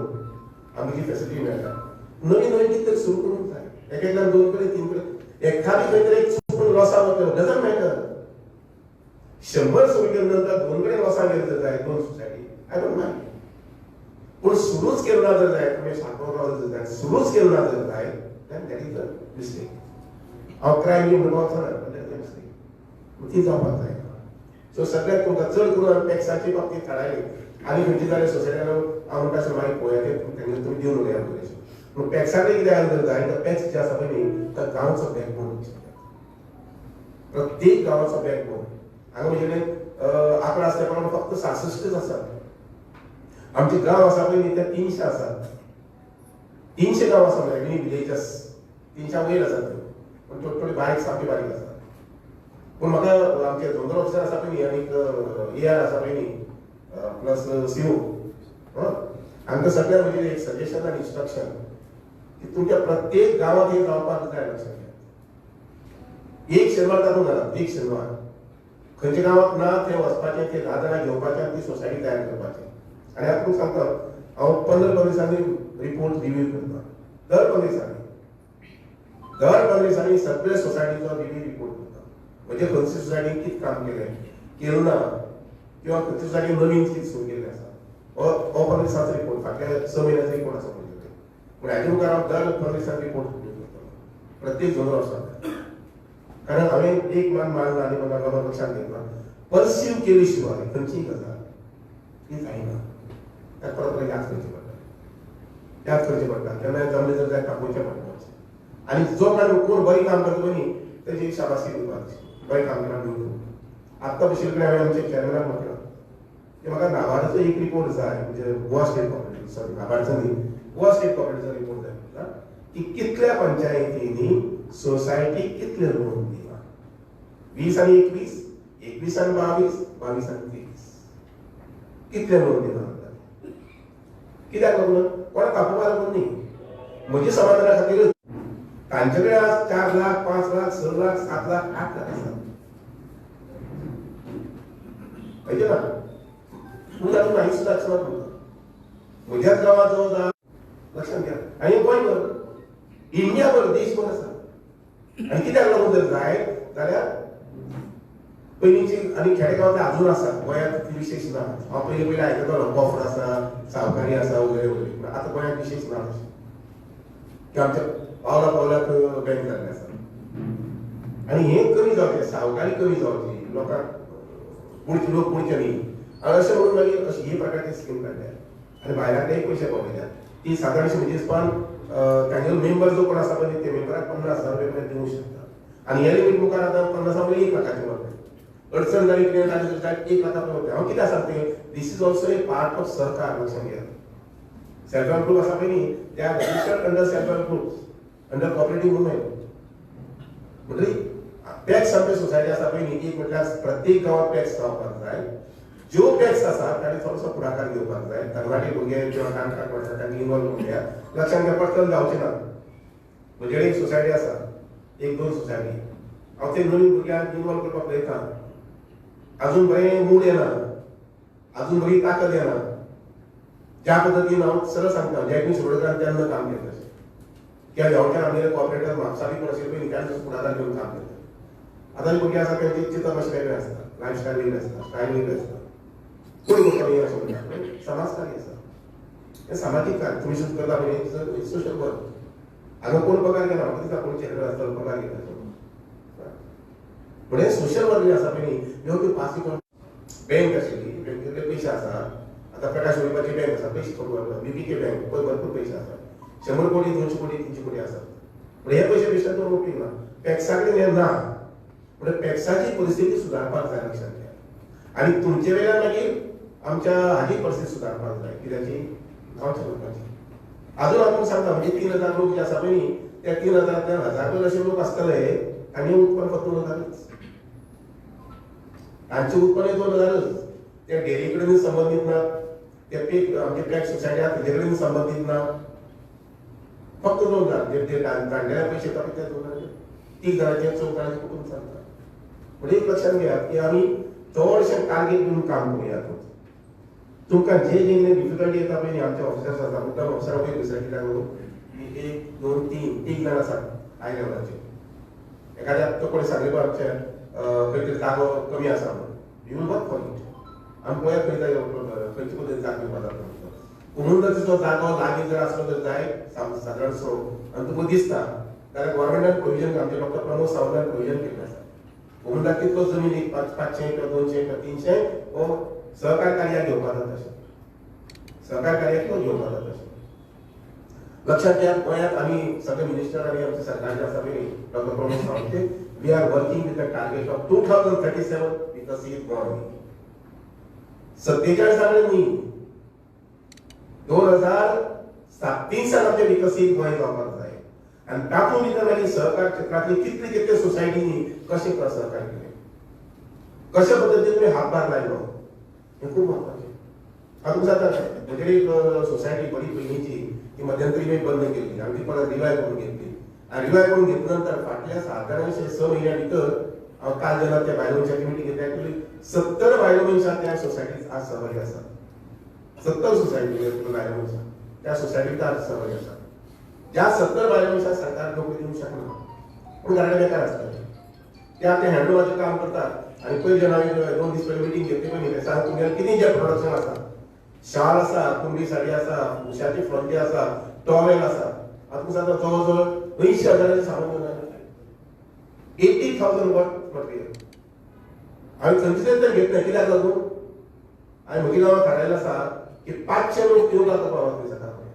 आमची फॅसिलिटी मेळटा. नवीन नवीन कितें तरी सुरू करूंक जाय. एकदां 2 कडेन 3 कडेन एखादी खंय तरी एक चुकून लॉसाक वतलो डजंट मॅटर. 100 सुरू केले नंतर 2 कडेन लॉसाक गेले जर जाय 2 सोसायटी आय डोंट मायंड. पूण सुरूच केलो ना जर जाय तुमी सांगपाक जर जाय सुरूच केलो ना जर जाय दॅट इज अ मिस्टेक. हांव क्रायम बी म्हणून वचना दॅट इज अ मिस्टेक. ती जावपाक जाय. सो सगळ्यात तुमकां चड करून टॅक्साची बाबतींत थारायली आनी खंयची जाल्यार सोसायटीन हांव म्हणटा अशें मागीर पळोवया तें तुमी दिवन उलया पयलीं. पूण टॅक्साक कितें जाय जाय तर टॅक्स जे आसा पळय न्ही तो गांवचो बॅकबोन. प्रत्येक गांवाचो बॅकबोन. हांगा म्हजे कडेन आंकडो आसल्या प्रमाणे फक्त 66च आसात. आमचे गांव आसा पळय न्ही ते 300 आसात. 300 गांव आसा पळय मिनी विलेजस 300 वयर आसात. पूण थोडी बारीक सामकी बारीक आसा. पूण म्हाका आमचे दोंगर ऑफिसर आसा पळय न्ही आनी एआर आसा पळय न्ही प्लस सीओ हांकां सगळ्यांक म्हणजे एक सजेशन आनी इंस्ट्रक्शन की तुमच्या प्रत्येक गांवांत हे जावपाक जाय. लक्षात घ्या. एक शेनवार तातूंत घालात. एक शेनवार खंयच्या गांवांत ना ते वचपाचें ते 10 जाणां घेवपाचें आनी ती सोसायटी तयार करपाची. आनी आतां तुमकां सांगता हांव 15 दिसांनी रिपोर्ट रिव्यू करता. दर 15 दिसांनी सगळे सोसायटीचो रिव्यू रिपोर्ट करता. म्हणजे खंयच्या सोसायटीन कितें काम केलें केलें ना किंवा खंयच्या सोसायटीन नवीन कितें सुरू केलें आसा हो 15 दिसांचो रिपोर्ट फाटल्या 6 म्हयन्याचो रिपोर्ट आसा पळय. पूण हाजे मुखार हांव दर 15 दिसांनी रिपोर्ट करता प्रत्येक झोनर आसा. कारण हांवें एक मानला आनी म्हाका लक्षांत घेतला परसीव केली शिवाय खंयचीय गजाल ती जायना. त्या परत याद करची पडटा. केन्ना जमलें जर जाय तापोवचें पडटा. आनी जो कोण बरी काम करता पळय न्ही तेजी शाबासकी दिवपाची बरें काम केला म्हणून. आत्तां भशेन कडेन हांवें आमच्या चॅरमॅनाक म्हटलां की म्हाका नाबार्डाचो एक रिपोर्ट जाय म्हणजे गोवा स्टेट कॉपरेटीव सॉरी नाबार्डचो न्ही गोवा स्टेट कॉपरेटीवचो रिपोर्ट जाय म्हटला की कितल्या पंचायतींनी सोसायटी कितले लोन दिला. 20 आनी 21 21 आनी 22 22 आनी 23 कितले लोन दिला. कित्याक लागून कोणाक कापोवपाक लागून न्ही म्हज्या समाधाना खातीर. तांचे कडेन आज 4 लाख 5 लाख 6 लाख 7 लाख 8 लाख आसा माहिती ना. पूण तातूंत हांवें सुद्दां लक्षांत करता म्हज्याच गांवांत जो जा लक्षांत घ्या. आनी गोंयभर इंडियाभर देशभर आसा. आनी कित्याक लागून जर जाय जाल्यार पयलींची आनी खेडेगांवांतले अजून आसा. गोंयांत तितली विशेष ना. हांव पयलीं आयकतालो कॉफर आसा सावकारी आसा वगैरे वगैरे. पूण आतां गोंयांत विशेष ना तशें की आमच्या पावला पावलाक बँक जाल्ले आसा. आनी हें कमी जावचें सावकारी कमी जावची लोकांक पुढचे लोक पुढचे न्ही अशें म्हणून मागीर अशी ही प्रकारची स्कीम काडल्या. आनी भायल्याकडेय पयशे पावयल्यात. ती सादारणशी म्हणजे हिसपान तांगेलो मेंबर जो कोण आसा पळय ते मेंबराक 15,000 रुपया पर्यंत दिवंक शकता. आनी हे लिमीट मुखार आतां 50 म्हणजे 1 लाखाचें वता. अडचण जाली कितें जालें जाल्यार 1 लाखा पर्यंत. हांव कितें सांगता this is also a part of सरकार. लक्षांत घ्या. सेल्फ हेल्प ग्रुप आसा पळय न्ही ते are registered under self help groups under cooperative movement. म्हणजे टॅक्स आमच्या सोसायटी आसा पळय न्ही एक म्हटल्यार प्रत्येक गांवांत टॅक्स जावपाक जाय. ज्यो टॅक्स आसा तांणी थोडोसो फुडाकार घेवपाक जाय. तरणाटे भुरगे किंवा काणकाक म्हणटा तांणी इनवॉल्व घेवया. लक्षांत घ्या पटकन जावचें ना. म्हजे कडेन एक सोसायटी आसा 1-2 सोसायटी हांव ते नवीन भुरग्यांक इनवॉल्व करपाक पळयतां. अजून बरें मूड येना अजून बरी ताकद येना. ज्या पद्दतीन हांव सरळ सांगता जॅकनी शिरोडकरान तेन्ना काम केलें तशें कित्याक हेवटेन आमगेले कॉपरेटर म्हापसा बी कोण आशिल्ले पळय न्ही तांणी फुडाकार घेवन काम केलें. आतांचे भुरगे आसा तेंचे चिंतप मातशें वेगळें आसता. लायफस्टायल वेगळी आसता स्टायल वेगळी आसता. कोण करता अशें म्हणटा समाजकार्य आसा. हें सामाजीक कार्य तुमी सुद्दां करता पळय सोशल वर्क. हांगा कोण पगार घेना म्हाका दिसता कोण चेडो आसता पगार घेता. पूण हे सोशल वर्क जे आसा पळय न्ही ह्यो त्यो पास करून बँक आशिल्ली बँकेतले पयशे आसा. आतां प्रकाश उडोवपाची बँक आसा पयशे करून बीपीके बँक पळय भरपूर पयशे आसा. 100 कोटी 200 कोटी 300 कोटी आसा. पूण हे पयशे बेश्टे करून उपयोग ना. टॅक्सा कडेन हे ना. पूण टॅक्साची परिस्थिती सुदारपाक जाय. लक्षांत घ्या. आनी तुमचे वेल्यान मागीर आमच्या हाची परिस्थिती सुदारपाक जाय. कित्याची गांवच्या लोकांची. अजून आपूण सांगता म्हणजे 3000 लोक जे आसा पळय न्ही त्या 3000तल्यान 1000 अशे लोक आसतले आनी उत्पन्न फक्त 2000च. तांचें उत्पन्न 2000च. त्या डेअरी कडेन संबंधित ना, त्या पीक आमचे पॅक सोसायटी आहा तेजे कडेन संबंधित ना. फक्त 2 जाण जे जाणटेल्या पैसे येतात त्या 2 जाणांचे 3 जाणांचे 4 जाणांचे कुटुंब चलता. म्हणजे एक लक्षात घेयात की आमी चडशे टार्गेट घेऊन काम करूयात. तुमकां जे जे डिफिकल्टी येता पळय आमच्या ऑफिसर्स आसा मुद्दाम ऑफिसराक पळय दुसऱ्या लागून 1 2 3 जाण आसात हाय लेवलाचे. एखाद्या तो कोणी सांगितलो आमचे खंय तरी जागो कमी आसा म्हणून यू वर्क फॉर इट. आमी पळयात खंयचे पद्दतीन जागो घेवपाक जाता. म्हणून जर तो जागो लागीं जर आसलो तर जाय सादारण सो आनी तुका दिसता कारण गव्हर्मेंटान प्रोविजन आमचे डॉक्टर प्रमोद सावंतान प्रोविजन केल्लें आसा. म्हणून तितलो जमीन एक 500 किंवा 200 किंवा 300 हो सहकार कार्याक घेवपाक जाता तशें. सहकार कार्याक तो घेवपाक जाता तशें. लक्षात घ्या गोंयांत आमी सगळे मिनिस्टर आनी आमचे सरकार जे आसा पळय doctor Pramod Sawant we are working with the target of 2037 विकसीत गोंय. 47 न्ही 2037 आमचे विकसीत गोंय जावपाक जाय. आनी तातूंत भितर मागीर सहकार क्षेत्रांतली कितले कितले सोसायटीनी कशें सहकार्य केलें, कशे पद्दतीन तुमी हातभार लायलो हें खूब महत्वाचें. हातूंत जाता म्हजे एक सोसायटी बरी पयलींची ती मध्यंतरी बंद केल्ली आनी ती परत रिवाय करून घेतली. आनी रिवाय करून घेतल्या नंतर फाटल्या सादारणशे 6 म्हयन्या भितर हांव काल जेन्ना त्या बायलो मनशाची मिटींग घेतली एक्चुअली 70 बायलो मनशां त्या सोसायटींत आज सहभागी आसात. 70 सोसायटी बायलो मनशां त्या सोसायटींत आज सहभागी आसात. ज्या 70 बायलो मनशां सरकार नोकरी दिवंक शकना पूण घराडे बेकार आसतले ते आतां हँडओव्हराचें काम करतात. आनी पयलीं जेन्ना हांवें 2 दीस पयलीं मिटींग घेतली पळय ते सांग तुमगेलें कितें जें प्रोडक्शन आसा शाल आसा, कुंडी साडी आसा, उशाची फ्रॉंटी आसा, टॉवेल आसा. आतां सांगता जवळ जवळ 80,000 सामान घेवन आयला. 80,000 वॉट मटेरियल हांवें थंयच्यान तर घेतलें कित्याक लागून हांवें म्हज्या गांवांत थारायलें आसा की 500 लोक योगा करपाक वता सकाळ फुडें.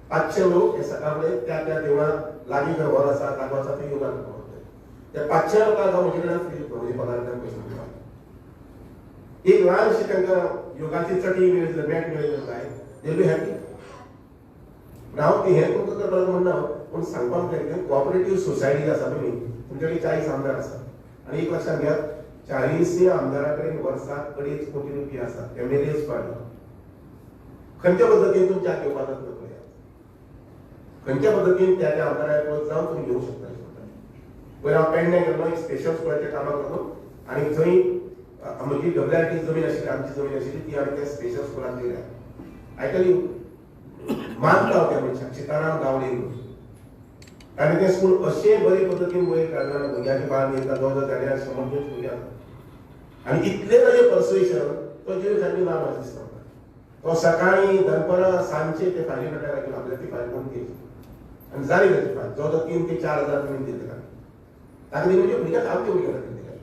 500 लोक हे सकाळ फुडें त्या देवळांत लागीं खंय व्हर आसा जागो आसा थंय योगा करपाक वता. त्या 500 लोकांक हांव म्हजे कडल्यान फ्री म्हणजे पदार्थान पयशे दिवपाक. एक ल्हानशी तांकां योगाची चटी मेळ्ळी मॅट मेळ्ळें जाय दे विल बी हॅपी. हांव ती हें तुमकां करपाक म्हणना पूण सांगपाक म्हटलें कोऑपरेटीव सोसायटी आसा पळय तुमचे कडेन 40 आमदार आसा आनी एक लक्षात घेयात 40 आमदारा कडेन वर्साक 2.5 कोटी रुपया आसा एमएलएज फंड. खंयच्या पद्दतीन तुमच्या घेवपाक जाता पळयात. खंयच्या पद्दतीन त्या आमदाराक जावन तुमी घेवंक शकता. पयर हांव पेडण्या गेल्लो एक स्पेशल स्कूलाच्या कामाक लागून आनी थंय म्हजी WRT जमीन आशिल्ली आमची जमीन आशिल्ली ती हांवें त्या स्पेशल स्कुलाक दिल्या. आय टेल यू मानता हांव त्या मनशाक सिताराम गावडे म्हणून. आनी तें स्कूल अशें बरे पद्दतीन वयर काडना भुरग्यांचे बाळ येता जवळ जवळ ताणें 100 भुरगीं आसा. आनी इतलें ताजें पर्सुएशन तो जेल खातीर ना म्हाका दिसता. तो सकाळीं दनपरां सांजचे ते फायली कट्यार घेवन आपल्याक ती फायल करून दिवची आनी जाली ताची फायल जवळ जवळ 3 ते 4,000 तुमी दिले ताका ती म्हणजे भुरग्यां सामकी भुरग्यां खातीर दिल्या.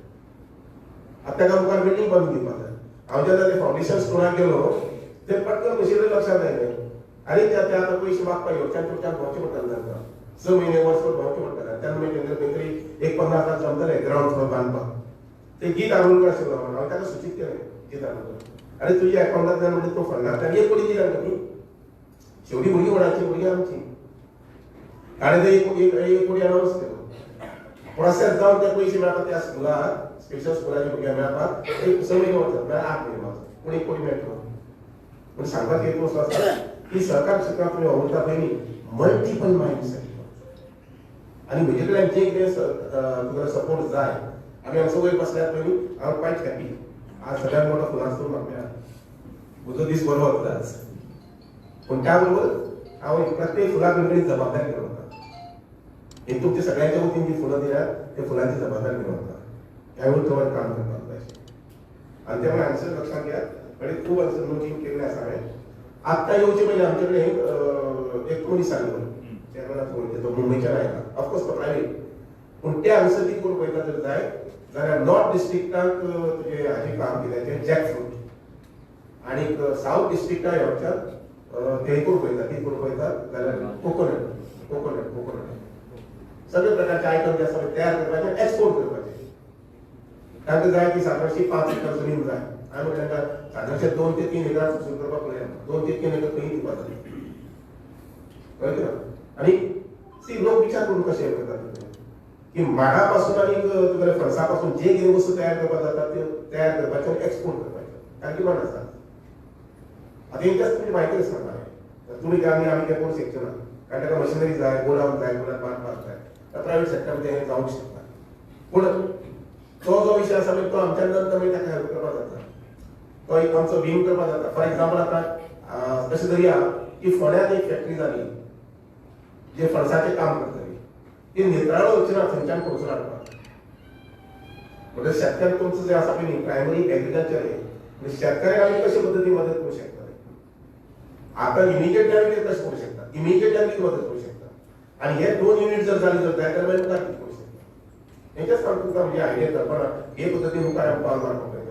आतां ताका मुखार बिल्डींग बांदून दिवपाक जाय. हांव जेन्ना ते फावंडेशन स्कुलाक गेलो ते पटकन म्हजे लक्षांत आयलें आनी ते आतां पयशे मागपाक येवच्यान तुमच्यान भोंवचें पडटलें तांकां 6 म्हयने वर्सभर भोंवचें पडटलें. तेन्ना मागीर खंय तरी 1-50,000 जमतलें ग्रावंड फ्लोर बांदपाक. ते गीत आरोलकर आशिल्लो हांवें ताका सूचीत केलें गीत आरोलकर आनी तुज्या एकावंटांतल्यान म्हणजे तो फंडांतल्यान 1 कोटी दिला न्ही. शेवटी भुरगीं कोणाची भुरगीं आमची. ताणें ते 1 कोटी अनावन्स केलो. प्रोसेस जावन ते पयशे मेळपाक त्या स्कुलाक स्पेशल स्कुलाच्या भुरग्यांक मेळपाक 6 म्हयने वचत म्हळ्यार 8 म्हयने वचत पूण 1 कोटी मेळटलो. पूण सांगपाक एक वस्तू आसा की सहकार क्षेत्रांत तुमी उरता पयलीं मल्टिपल मायंड्स आनी म्हजे कडल्यान जे कितें तुका सपोर्ट जाय आमी हांगा वयर बसल्यात पयलीं हांव क्वायट हॅपी. आज सगळ्यांत मोठो फुलांचो म्हाका मेळ्ळा. म्हजो दीस बरो वता आज. पूण त्या बरोबर हांव प्रत्येक फुलाक वेगळी जबाबदारी घेवन वता. एक तुमच्या सगळ्यांच्या वतीन जी फुलां दिल्यात ते फुलांची जबाबदारी घेवन वता. ह्या उठोवर काम करपाक जाय. आनी त्या मुळे हांगसर लक्षात घ्या कडेन खूब हांगसर नोटींग केल्लें आसा हांवें. आत्तां येवचे पयलीं आमचे कडेन एक मनीस आयलो चेअरमॅनाक फोन केलो तो मुंबयच्यान आयला ऑफकोर्स तो प्रायवेट पूण ते हांगसर कितें करून पळयता जर जाय जाल्यार नॉर्थ डिस्ट्रिक्टाक तुजें हाजें काम कितें जॅकफ्रूट आनीक सावथ डिस्ट्रिक्टाक येवच्यान ते करून पळयता ती करून पळयता जाल्यार कोकोनट सगळे प्रकारचे आयटम जे आसा ते तयार करपाचे एक्सपोर्ट करपाचे. तांकां जाय ती सादारणशी 5 एकर जमीन जाय. हांवें म्हटलें तांकां सादारणशे 2 ते 3 एकरां सुरू करपाक पळया 2 ते 3 एकर खंय दिवपाक जाय कळ्ळें ना. आनी सी लोक विचार करून कशें करतात की माडा पासून आनी तुगेल्या फणसा पासून जे कितें वस्तू तयार करपाक जाता त्यो तयार करपाच्यो एक्सपोर्ट करपाच्यो. काय डिमांड आसा आता इंटरेस्ट तुमची माहिती सांगणार तर तुम्ही काय आम्ही काय करू शकतो ना कारण त्याला मशिनरी जाय गोडाऊन जाय कोणाक बांदपाक जाय तर प्रायव्हेट सेक्टरमध्ये हे जावंक शकता पूण तो जो विषय आसा तो आमच्या नंतर मागीर ताका हेल्प करपाक जाता तो एक आमचो विम करपाक जाता फॉर एक्झाम्पल आतां कशें धरया की फोंड्यात एक फॅक्टरी जाली जे फणसाचें काम करताली ती नितळाळ वचना थंयच्यान पोरसून हाडपाक म्हणजे शेतकार तुमचं जे आसा पळय न्ही प्रायमरी एग्रीकल्चर हे शेतकऱ्याक आमी कशे पद्दतीन मदत करूं शकता आता इमिजिएटली आमी कितें तशें करूं शकता इमिजिएटली आमी कितें मदत करूं शकता आनी हे 2 युनिट जर जाली जाल्यार जाल्यार मागीर मुखार कितें करूं शकता हेचेच काम तुमकां म्हणजे आयडिया कल्पना हे पद्दतीन मुखार आमी पावल मारपाक जाय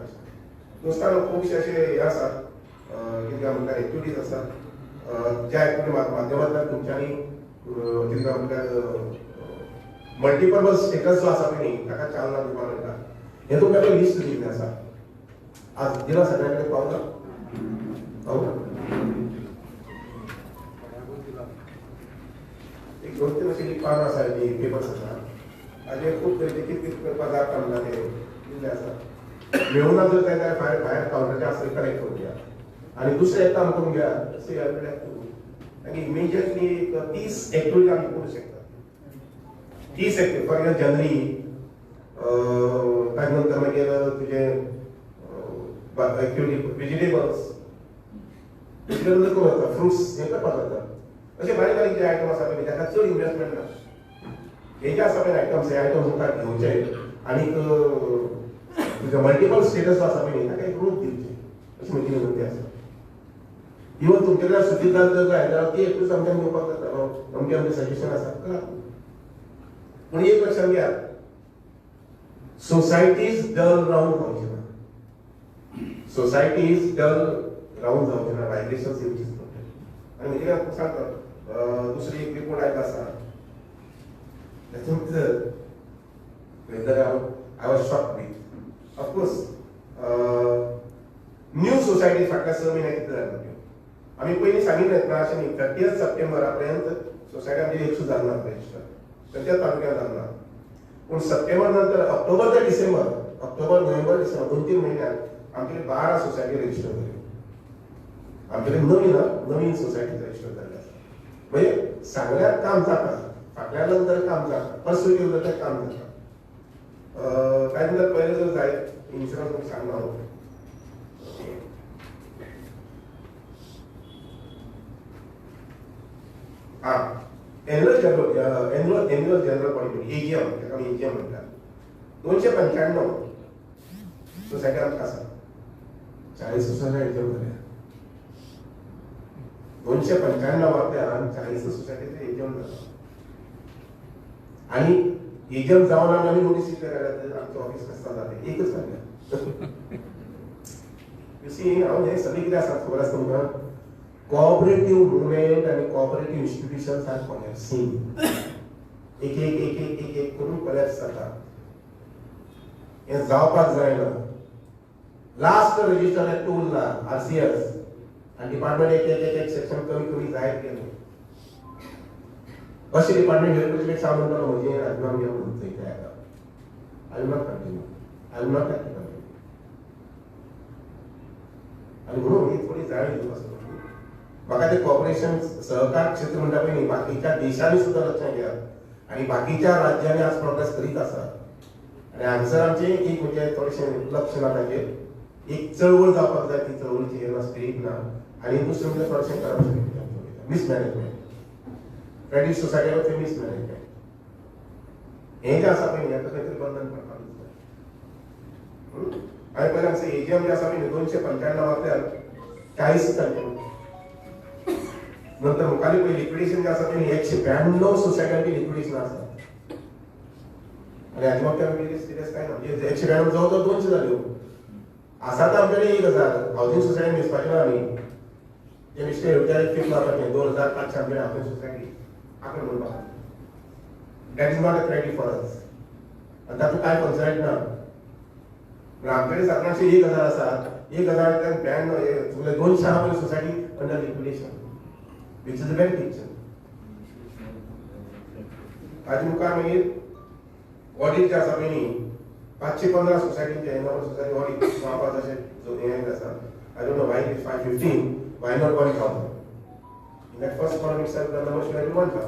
दोस्तानो खुबशे अशे हे आसात कितें म्हणटा एक्टिविटीज आसात ज्या एक्टिविटी माध्यमांतल्यान तुमच्यांनी कितें म्हणटात मल्टीपर्पज स्टेटस जो आसा पळय न्ही ताका चालना दिवपाक मेळटा हे तुमकां लिस्ट दिल्लें आसा आज दिला सगळ्यां कडेन पावला एक 2-3 अशी पानां आसा जी पेपर्स आसा हाजेर खूब तरेचे कितें पदार्थ आमला ते दिल्ले आसा मेळूना जर काय जाल्यार भायर कावंटराचेर आसा कलेक्ट करून घ्या आनी दुसरें एक काम करून घ्या आनी इमिजिएटली 30 एक्टिविटी आमी करूं शकता 30 एक्टिविटी फॉर एक्झाम्पल जनवरी ताजे नंतर मागीर तुजे एक्टिविटी व्हेजिटेबल्स वेजिटेबल्स करूं जाता फ्रुट्स हे करपाक जाता अशे बारीक बारीक जे आयटम आसा पळय ताका चड इन्वेस्टमेंट ना हे जे आसा पळय आयटम्स हे आयटम्स मुखार घेवचे आनीक तुजे मल्टिपल स्टेटस आसा पळय ताका एक रूप दिवचे अशी म्हजी विनंती आसा इवन तुमचे कडल्यान सुविधा जर जाय जाल्यार ती एकूच आमच्यान घेवपाक जाता अमकें आमचें सजेशन आसा करा पूण एक लक्षात घ्या सोसायटीज डल रावन जावचे ना सोसायटीज डल रावन जावचे ना वायब्रेशन्स येवचीच ना आनी म्हणजे सांगता दुसरी एक रिपोर्ट आयला आसा तातूंत भितर I was shocked with of course new society फाटल्या 6 म्हयन्याक कितें जालें आमी पयलीं सांगिल्लें ना अशें न्ही 30 सप्टेंबरा पर्यंत सोसायटी आमची 100 जालना रजिस्टर खंयच्याच तालुक्यात जालना पूण सप्टेंबर नंतर ऑक्टोबर ते डिसेंबर ऑक्टोबर नोव्हेंबर डिसेंबर 2-3 म्हयन्यात आमचे 12 सोसायटी रजिस्टर जाल्यो आमचे नवीन सोसायटी रजिस्टर जाल्ले आसा म्हणजे सगळ्यात काम जाता फाटल्या नंतर काम जाता परसू केलं जाल्यार काम जाता काय नंतर पयलें जर जाय इन्शुरन्स तुमकां सांगना हांव एन्युअल जनरल बॉडी एजीएम ताका आमी एजीएम म्हणटात 295 सोसायटी आमकां आसा 40 सोसायटी एजीएम जाल्या 295 40 सोसायटीचे एजीएम जाता आनी एजीएम जावन आमी नोटीस केल्या आमचें ऑफिस कसं जाता एकच जालें यू सी हांव हे सगळें कितें आसा खबर आसा तुमकां कोऑपरेटिव्ह मुवमेंट आणि कोऑपरेटिव्ह इन्स्टिट्यूशन्स आर कोलॅप्सिंग एक करून कोलॅप्स जाता हे जावपाक जायना लास्ट रजिस्टर एक्ट उरला आरसीएस आणि डिपार्टमेंट एक सेक्शन कमी जायत गेले अशें डिपार्टमेंट डेव्हलपमेंट सांग म्हणटालो म्हणजे राजनाम घेवन म्हणून थंय येता I will not continue I will not continue आणि म्हणून ही थोडी जाणीव आसा म्हाका ते कॉर्पोरेशन सहकार क्षेत्र म्हणटा पळय न्ही बाकीच्या देशांनी सुद्दां लक्षांत घेयात आनी बाकीच्या राज्यांनी आज प्रोग्रेस करीत आसा आनी हांगसर आमचें एक म्हणजे थोडेशें लक्ष ना ताचेर एक चळवळ जावपाक जाय ती चळवळीची हे स्पिरीट ना आनी दुसरें म्हणजे थोडेशें करप्शन मिसमॅनेजमेंट क्रेडीट सोसायटीचे मिसमॅनेजमेंट हें जें आसा पळय हेका खंय तरी बंधन करपाक जाय आनी पयलीं आमचें एजीएम जें आसा पळय 295 40 जाल्लें नंतर मुखाली पळय लिक्विडेशन जें आसा पळय 192 सोसायट्यांची लिक्विडेशन आसा आनी हाजे मागीर आमी सिरियस काय ना म्हणजे 192 जवळ जवळ 200 जाल्यो आसा तर आमचे कडेन 1000 हावजींग सोसायटी मेजपाची ना आमी जे मिस्टर हेवचार फिक्स लावपाचें 2500 आमचे हावजींग सोसायटी आंकडे म्हणपाक that is not a credit for us आनी तातूंत कांय कन्सर्ट ना पूण आमचे कडेन सादारणशे 1000 आसात 1000 बँक 200 आहा पळय society under liquidation which is a very picture. आज मुखार मागीर ऑडिट जे आसा पळय न्ही 515 सोसायटीचे नंबर सोसायटी ऑडिट वापस असे जो हे आसा I don't know why it is 515, why not 1000? In that first column itself, the number should have been 1000.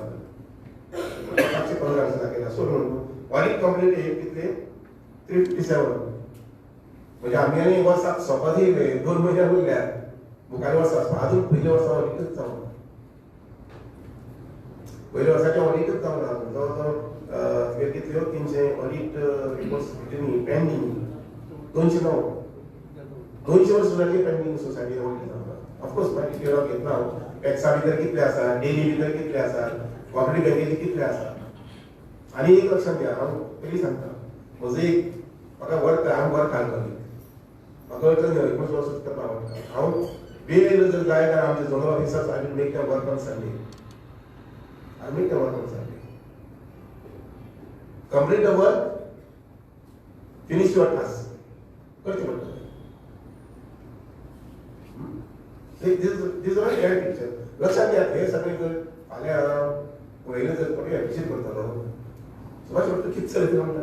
515 असं दाखवलं. So म्हणून ऑडिट कंप्लीट हे कितले 357. म्हणजे आम्ही वर्सात सोपत येयले 2 महिने उरल्यात. मुखार वर्सा अजून पयल्या वर्सा ऑडिटच जावना. पयल्या वर्साचे ऑडिटच जावना. जवळजवळ कितल्यो 300 ऑडिट रिपोर्ट्स पेंडिंग 209. 200 वर्स जाली पेंडिंग सोसायटी ऑडिट जावना. ऑफकोर्स मागीर केलो घेतला टॅक्सा भितर कितले आसा, डेली भितर कितले आसा, कॉपरेटिव्ह बँकेचे कितले आसा. आनी एक लक्षात घ्या, हांव पयलीं सांगता, म्हजो एक म्हाका वर्क हांव वर्क काडटलें. म्हाका वर्स वर्स करपाक आवडटा. हांव वेगवेगळे जर जाय जाल्यार आमचे zonal officers I will make them work on Sunday. I make them work on Sunday. Complete the work, finish your task करचें पडटलें. दिस व्हेरी बॅड पिक्चर. लक्षात घ्या, हे सगळे जर फाल्यां पयलें जर कोणी एप्रिशिएट करतलो सुभाष भट कितें चलयता म्हणटा.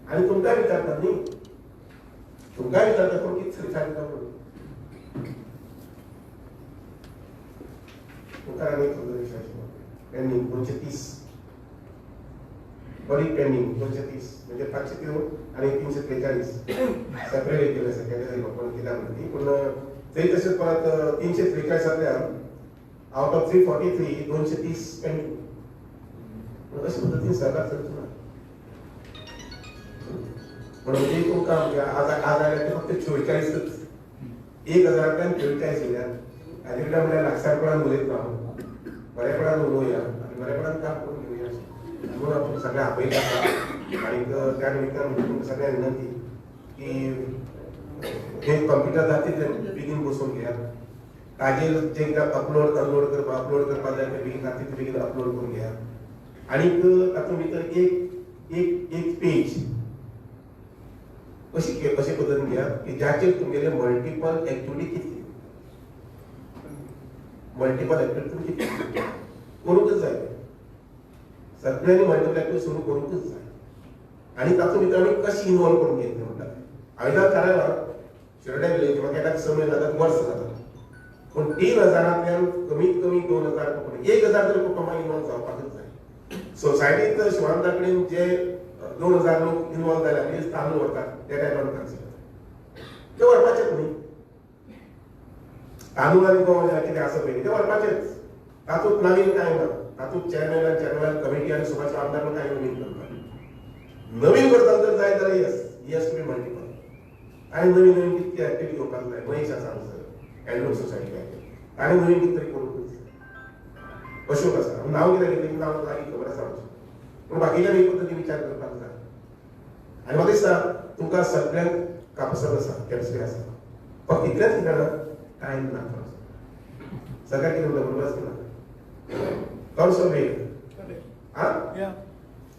आनी तुमकांय विचारतात न्ही, तुमकांय विचारतात पूण कितें चलयता म्हणून. तुमकां आनी एक खबर विशय पेंडिंग 230 ऑडिट पेंडिंग 230 म्हणजे 503 आणि 343 सेपरेट केले आसा कॅटेगरी कोण केल्या म्हणटी. पूण ते तशेंच परत 343 आउट ऑफ 343 230 पेंडिंग. अशे पद्दतीन सरकार चलचना. म्हणजे तुमकां आज आयल्यार ते फक्त 44च 1000तल्यान 44 येयल्यात. आनी कितें म्हणल्यार लागसारपणान उलयता हांव. बरेपणान उलोवया आनी बरेपणान काम करून घेवया म्हणून आपूण सगळे आपयले आसा. आनी त्या निमित्तान तुमकां सगळ्यांक विनंती की हे कंप्युटर जाता तितले बेगीन बसून घेयात. ताजेर जे कितें अपलोड करपा जाय ते बेगीन जाता तितले बेगीन अपलोड करून घेयात. आनीक तातूंत भितर एक पेज अशे पद्दतीन घेयात की ज्याचेर तुमगेले मल्टिपल एक्टिविटी कितली करूंकच जाय. सगळ्यांनी मल्टिपल एक्टिविटी सुरू करूंकच जाय. आनी तातूंत भितर आमी कशी इन्वॉल्व करून घेतली म्हणटा. हांवें थारायलां शिरोड्या विलेज म्हाका येतात समय जातात वर्स जातात. पूण 3000तल्यान कमीत कमी 2000 कुटुंब 1000 तरी कुटुंबां इन्वॉल्व जावपाकच जाय. सोसायटींत शिवांता कडेन जे 2000 लोक इन्वॉल्व जाले आनी तांदूळ व्हरतात त्या टायमार ते व्हरपाचेच न्ही. तांदूळ आनी कितें आसा पळय ते व्हरपाचेच. तातूंत नवीन कांय ना. तातूंत चेअरमॅन कमिटी आनी सुभाष आमदार कांय नवीन करता. नवीन करता जर जाय जाल्यार येस टू बी मल्टिपल. आनी नवीन कितली एक्टिविटी घेवपाक जाय. महेश आसा हांगसर एंड्रोड सोसायटी आनी नवीन कितें तरी करूंकच जाय. अशोक आसा नांव कितें घेतलें नांव लागीं खबर आसा आमचें. पूण बाकीच्या एक पद्दतीन विचार करपाक जाय. आनी म्हाका दिसता तुमकां सगळ्यांक कॅपॅसिटी आसा कॅपॅसिटी आसा. फक्त इतलेंच कितें ना टायम ना. सगळ्याक कितें म्हणटा बरोबर आसता थोडसो वेळ.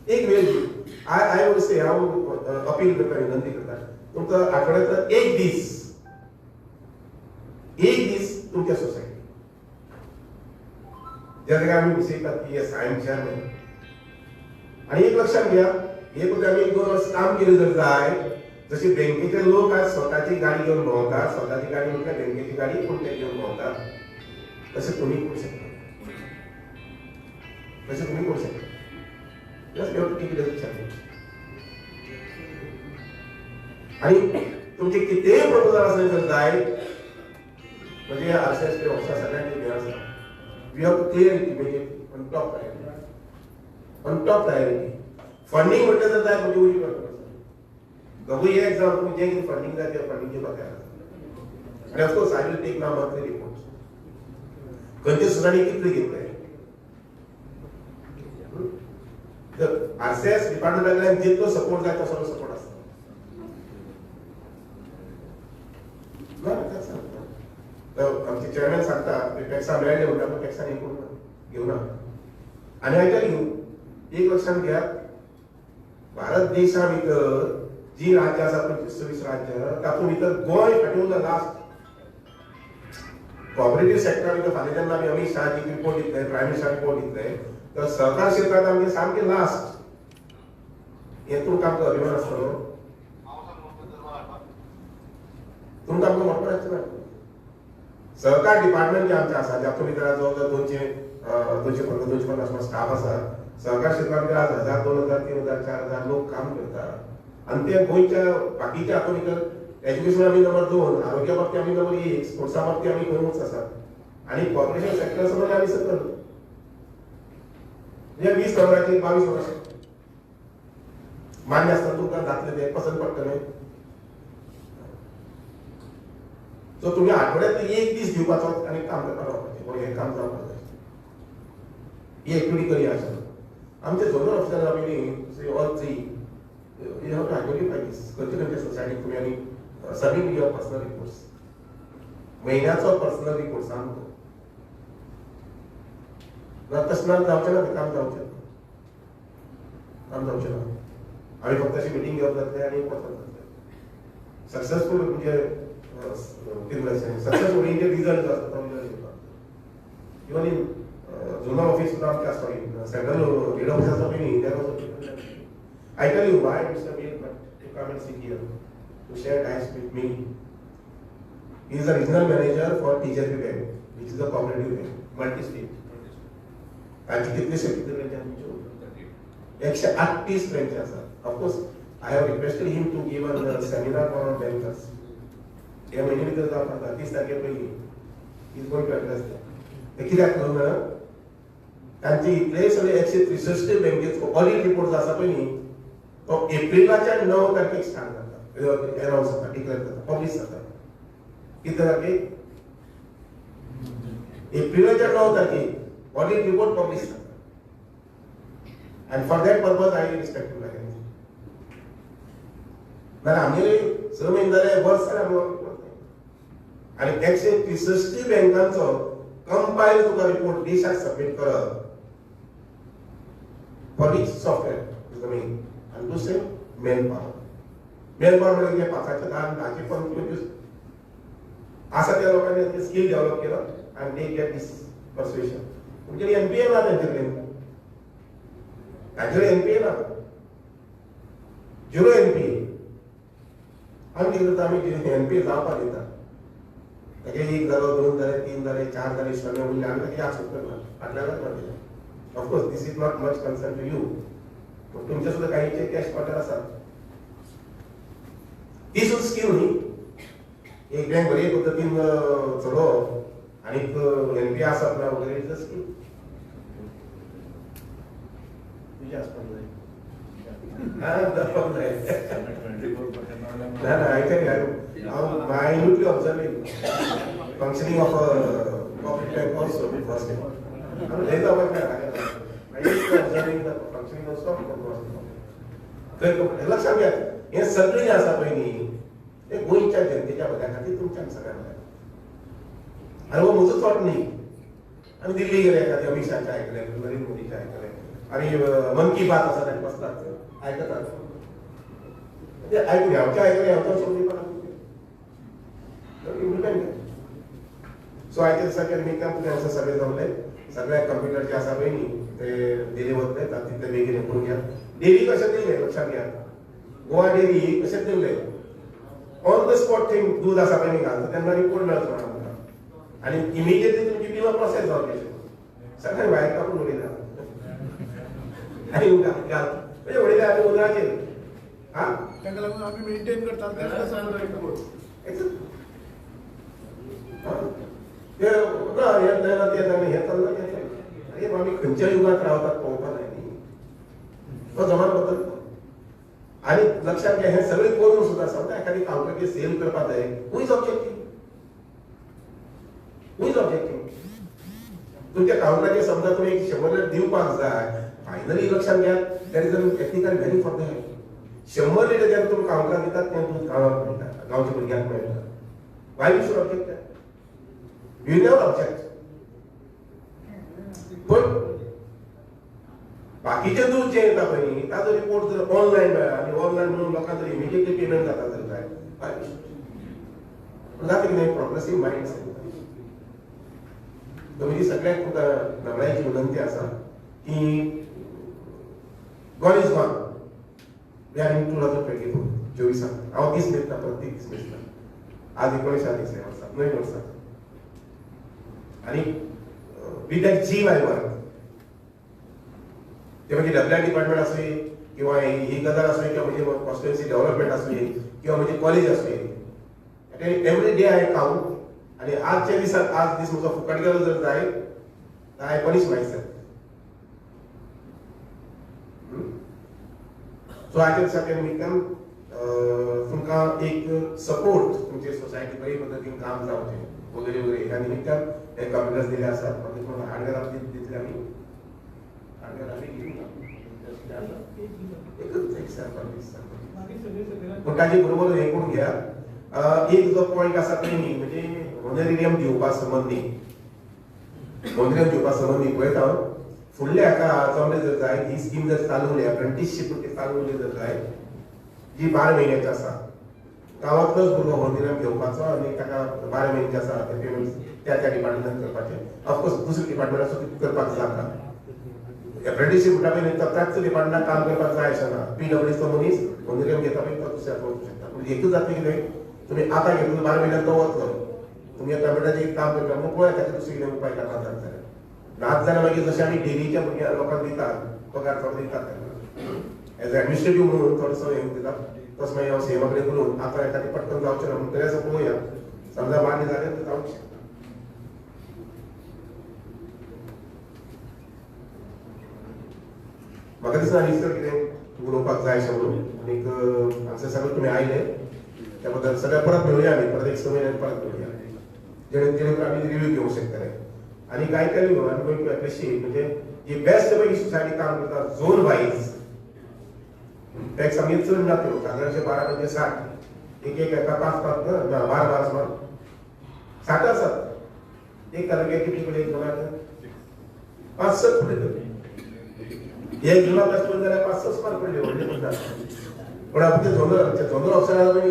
एक वेळ आय वूड से हांव अपील करता विनंती करता तुमकां आठवड्याचो एक दीस तुमच्या सोसायटी ज्या जाग्यार आमी विसयतात की येस आय एम चेअरमॅन. आनी एक लक्षात घ्या, हे पळय आमी 1-2 वर्स काम केलें जर जाय जशे बँकेचे लोक आज स्वताची गाडी घेवन भोंवतात. स्वताची गाडी म्हणजे बँकेची गाडी पूण ते घेवन भोंवतात. तशें तुमी करूं शकता. Just you take it challenge. आनी तुमचे कितेंय प्रपोजल आसले जर जाय म्हणजे आरसीएस ऑफिसा सगळ्यांनी हे आसा. We have to clear it immediately on top priority. Funding म्हटलें जर जाय म्हणजे उरी करता. गवय एक जावन तुमी जें फंडिंग जाय तें फंडिंग दिवपाक तयार आसा. आनी of course I will take now monthly report. खंयचे सोसायटी कितले घेतले. आरसीएस डिपार्टमेंटांतल्यान जितलो सपोर्ट जाय तसो सपोर्ट आसता. आमचे चेअरमॅन सांगता टॅक्सा मेळ्ळे म्हणटा पूण टॅक्सान हे करूं घेवना. आनी हांवें टेल यू एक लक्षात घ्या, भारत देशा भितर जी राज्य आसा 26 राज्य तातूंत भितर गोंय फाटीं उरला लास्ट. कॉपरेटिव्ह सेक्टर भितर फाल्यां जेन्ना आमी अमित शाहाची रिपोर्ट दितले, प्रायम मिनिस्टर रिपोर्ट दितले तर सहकार क्षेत्रांत आमचे सामके लास्ट. हे तुमकां आमकां अभिमान आसतलो तुमकां आमकां मोठो आसचें ना सहकार डिपार्टमेंट जे आमचे आसा त्या भितर जवळ जवळ 250 स्टाफ आसा सहकार क्षेत्रांत आज 1000 2000 3000 4000 लोक काम करतात आणि ते गोंयच्या बाकीच्या हातून भितर एज्युकेशन आमी नंबर 2 आरोग्या बाबतीत आमी नंबर 1 स्पोर्ट्सा बाबतीत आमी खंयूच आसा आणि कॉर्पोरेशन सेक्टर समज आमी सकल म्हणजे 20 नंबराचेर 22 नंबर मान्य आसता तुमकां जातलें तें पसंत पडटलें सो तुम्ही आठवड्यात एक दीस दिवपाचो आनी काम करपाक लावपाचें हें काम जावपाक जाय ही एक्टिविटी करी आसा आमचे झोनल ऑफिसर आमी all 3 you have to identify this खंयचे सोसायटी तुम्ही आनी सबमिट युअर पर्सनल रिपोर्ट्स महिन्याचो पर्सनल रिपोर्ट सांगतो तशें ना जावचें ना तें काम जावचें ना आमी फक्त अशी मिटींग घेवप जातलें आनी वचप जातलें सक्सेसफूल म्हणजे सक्सेसफूल इंडियन रिजल्ट जो आसा तो result even in zonal office सुद्दां आमचे आसता सेंट्रल हेड ऑफिस आसा पळय न्ही India I tell you why Mr. Mir to come and sit here to share time with me. He is the regional manager for TJP Bank, which is a cooperative bank, multi-state. त्यांची कितली शेती त्यांच्या 138 branch आसा. Of course, I have requested him to give a seminar for our bankers. या महिने भितर जावपाक 30 तारखे पयलीं he is going to address that. ते कित्याक म्हणून तांचे इतले सगळे 163 बँकेचो ऑडिट रिपोर्ट आसा पळय न्ही तो एप्रिलाच्या 9 तारखेक स्टार्ट जाता अनाउन्स जाता डिक्लेअर जाता पब्लिश जाता किती तारखेक एप्रिलाच्या 9 तारखेक ऑडिट रिपोर्ट पब्लिश जाता and for that purpose I respect to नाल्यार आमगेले 6 म्हयने जाले वर्स जाले आनी 163 बँकांचो कंपायल तुका रिपोर्ट देशाक सबमिट करप for each software is the main आणि दुसरे मेन पॉवर म्हणजे 5चे 10 10चे 25 असा त्या लोकांनी स्किल डेव्हलप केलं आणि दे गेट दिस पर्सुएशन म्हणजे एनपीए ना त्यांच्याकडे एनपीए ना 0 एनपीए आम्ही तिकडे आम्ही एनपीए जावपाक दिता ताचे 1 जालो 2 जाले 3 जाले 4 जाले 6 म्हणजे आम्ही ताची आसूक करना फाटल्यानच म्हणटा of course this is not much concern to you तुमच्या सुद्धा काहींचे कॅश क्वार्टर असतात ती सुद्धा स्कीम न्ही एक बँक बरे पद्धतीन चलोवप आनी एनपीए आसप ना वगैरे इज द स्कीम तुझे आसपाक जाय जावपाक जाय ना आय टेल यू हांव minutely observing functioning of corporate bank also first आमी लय जावपाक जाय observing the functioning of stock लक्षात घ्या हे सगळे आसा पळय न्ही ते गोंयच्या जनतेच्या भल्या खातीर तुमच्या सगळ्यांना आणि वो म्हजो थॉट न्ही आमी दिल्ली गेले एखादे अमित शाहचे आयकले नरेंद्र मोदीचे आयकले आणि मन की बात आसा तांचे बसतात आयकतात ते आयकून ह्यावचे आयकले ह्यावचे सोडून सो आयच्या दिसाच्या निमित्तान तुमी आमचे सगळे जमले सगळ्या कंप्युटर जे आसा पळय न्ही ते दिले वतले तितले बेगीन करून घ्या डेरी कशें दिले लक्षात घ्या गोवा डेरी कशें दिले ऑन द स्पॉट थिंग दूध आसा पळय न्ही घालता तेन्ना रिपोर्ट मेळचो ना आमकां आनी इमिडिएटली तुमची बिलो प्रोसेस जावची सगळें भायर कापून उडयता आनी घाल म्हणजे उडयता आनी उदराचेर हा ताका लागून आमी मेंटेन करतात ते ना हे जायना ते जायना हे चल्लां अरे आमी खंयच्या युगांत रावतात पळोवपाक जाय न्ही तो जमानो बदलता आनी लक्षात घ्या हे सगळे करून सुद्दां समजा एखादी काउंटरची सेल करपाक जाय हू इज ऑब्जेक्टिव्ह तुमच्या काउंटराचेर समजा तुमी 100 दिवपाक जाय फायनली लक्षात घ्या there is a technical value for that 100 litre जेन्ना तुमी काउंटरार दितात तें दूध गांवांत मेळटा गांवच्या भुरग्यांक मेळटा Y you should object that you never object पण बाकीचे दूध जे येता पळय न्ही ताजो रिपोर्ट जर ऑनलायन मेळ्ळा आनी ऑनलायन म्हणून लोकांक जर इमिडिएटली पेमेंट जाता जर जाय जाता कितें प्रोग्रेसीव मायंड तुमची सगळ्यांक तुका नबळायची विनंती आसा की god is one we are in 2024 24 हांव दीस मेळटा प्रत्येक दीस मेळटा आज 19 वर्सां 9 वर्सां आणि विथ दॅट जीव आय वर्क ते म्हणजे डब्ल्यू डिपार्टमेंट असू किंवा ही गजाल असू किंवा म्हणजे कॉन्स्टिट्युएन्सी डेव्हलपमेंट असू किंवा म्हणजे कॉलेज असू एव्हरी डे आय काउंट आणि आजच्या दिसात आज दीस म्हजो फुकट गेलो जर जायत तर आय पनिश मायसेल्फ सो हाच्या दिसांतल्यान निकम तुमकां एक सपोर्ट तुमचे सोसायटी बरे पद्दतीन काम जावचें वगैरे वगैरे ह्या निमित्तान हे कम्प्युटर्स दिले आसात मागीर तुम्हाला हार्डवेअर दितले आमी हार्डवेअर आमी एकच एक सॅम्पल पूण ताजे बरोबर हे करून घेयात एक जो पॉयंट आसा ट्रेनिंग म्हणजे ऑनरेरियम दिवपा संबंधी ऑनरेरियम दिवपा संबंधी पळयता फुडल्या हाका जमले जर जाय ही स्कीम जर चालू उरली अप्रेंटिसशीप चालू उरली जर जाय जी 12 म्हयन्याची आसा गांवांतलोच भुरगो ऑनरेरियम घेवपाचो आनी ताका 12 म्हयन्याचे आसा ते पेमेंट त्या डिपार्टमेंटान करपाचे ऑफकोर्स दुसऱ्या डिपार्टमेंटाचो करपाक जाता अप्रेंटिसशीप म्हणटा पळय त्याच डिपार्टमेंटान काम करपाक जाय अशें ना PWDचो मनीस ऑनरेरियम घेता पळय तो दुसऱ्याक वचूंक शकता म्हणजे एकूच जाता कितें तुम्ही आता घेतलो 12 म्हयन्यान तो वतलो तुम्ही कम्प्युटराचेर काम करता मग पळय ताचे दुसरे कितें उपाय करपाक जाता जाल्यार नाच जाल्यार मागीर जशें आमी डेलीच्या भुरग्यांक लोकांक दितात पगार चड दितात एज एडमिनिस्ट्रेटीव म्हणून थोडोसो हे दितात तसो मागीर हांव सेवा कडेन करून आता एखादी पटकन जावचें ना म्हणून तरी असो पळोवया समजा मान्य जालें तर जावंक शकता म्हाका दिसता आनी कितें उलोवपाक जाय अशें म्हणून आनीक हांगसर सगळे तुमी आयले त्या बद्दल सगळ्या परत मेळुया आमी परत एक 6 म्हयन्यान परत मेळुया जेणे करून आमी रिव्ह्यू घेवंक शकतले आणि काय तरी आमी गोइंग टू एप्रिशिएट म्हणजे जी बेस्ट पैकी सोसायटी काम करता झोन वाईज टॅक्स आमी चड ना त्यो साधारणशे 12 म्हणजे 60 एक एक एका 5 12 सुमार 60 आसात एक तालुक्याक कितले कडेन जोनाक 5-7 पडले एक जोनाक आसलो जाल्यार 5-6 सुमार पडले व्हडले पडटा पण आमचे zonal officer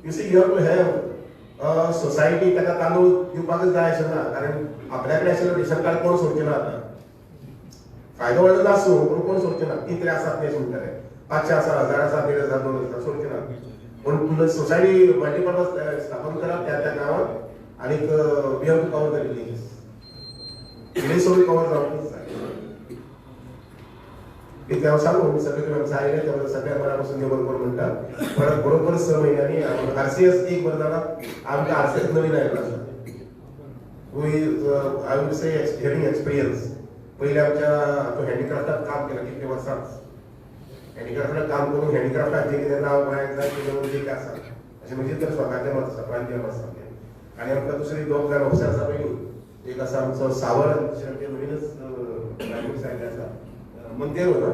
you see you have to have society ताका तांदूळ दिवपाकच जाय अशें ना कारण आपल्याकडे आशिल्लो रेशन कार्ड कोण सोडचें ना आतां फायदो व्हडलो आसूं पूण कोण सोडचें ना कितें आसात ते म्हणटाले 500 आसा 1000 आसा 1500 2,000 सोडचें ना पूण सोसायटी मल्टीपर्पज स्थापन करप त्या गांवांत आनीक we have to cover the village सगळी कवर जावंकूच जाय कितें हांव सांगू सगळे तुमी आमचे आयले त्या सगळ्या मनापासून देव बरोबर म्हणटा परत बरोबर 6 म्हयन्यांनी RCS एक बरें जालां आमकां RCS नवीन आयलो आसा I would say having experience पयलीं आमच्या हँडीक्राफ्टात काम केलां कितले वर्सां हँडीक्राफ्टात काम करून हँडीक्राफ्टात जे कितें नांव गोंयांत जाय तें म्हणजे आसा अशें म्हणजे तर स्वताचें मत आसा प्रांतीय मत आसा आनी आमकां दुसरी 2 जाण ऑफिसर आसा पयलीं एक आसा आमचो सावर नवीनच प्रायवेट सायड आसा मंतेरो ना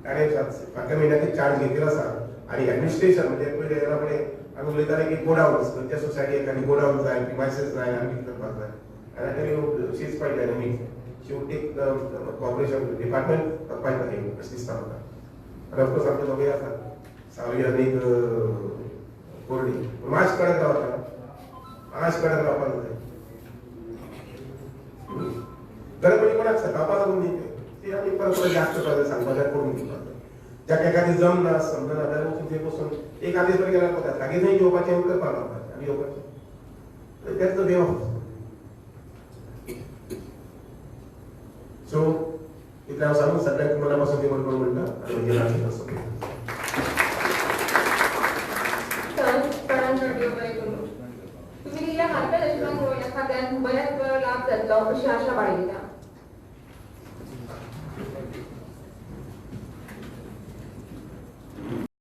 ताणें फाटल्या म्हयन्याक चार्ज घेतिल्लो आसा आनी एडमिनिस्ट्रेशन म्हणजे पयलीं येना फुडें आमी उलयताले की गोडाउन्स खंयच्या सोसायटीक आनी गोडाउन जाय प्रिमायसीस जाय आनी कितें करपाक जाय आनी आतां she is quite dynamic she would take corporation department quite dynamic अशें दिसता म्हाका आनी ऑफकोर्स आमचे दोगूय आसा सावय आनीक कोरडी मातशें कडक रावता मातशें कडक रावपाक जाय गडबडी कोणाक सकाळपाक लागून न्ही ती आमी परत परत जास्त पळय सांगपाक करून दिवपाक जाका एखादी जमना समजना जाल्यार वचून थंय बसून एक आदेश बरें गेल्यार पळय तागे थंय घेवपाचें करपाक लावपाचें आनी येवपाचें that's the way of so इतलें हांव सांगून सगळ्यांक मना पासून देव बरोबर म्हणटा आनी म्हजें नाशें आसा तुम्ही दिल्या खात्यात अशें खात्यान बऱ्याच लाभ जातलो अशी आशा बाळगिता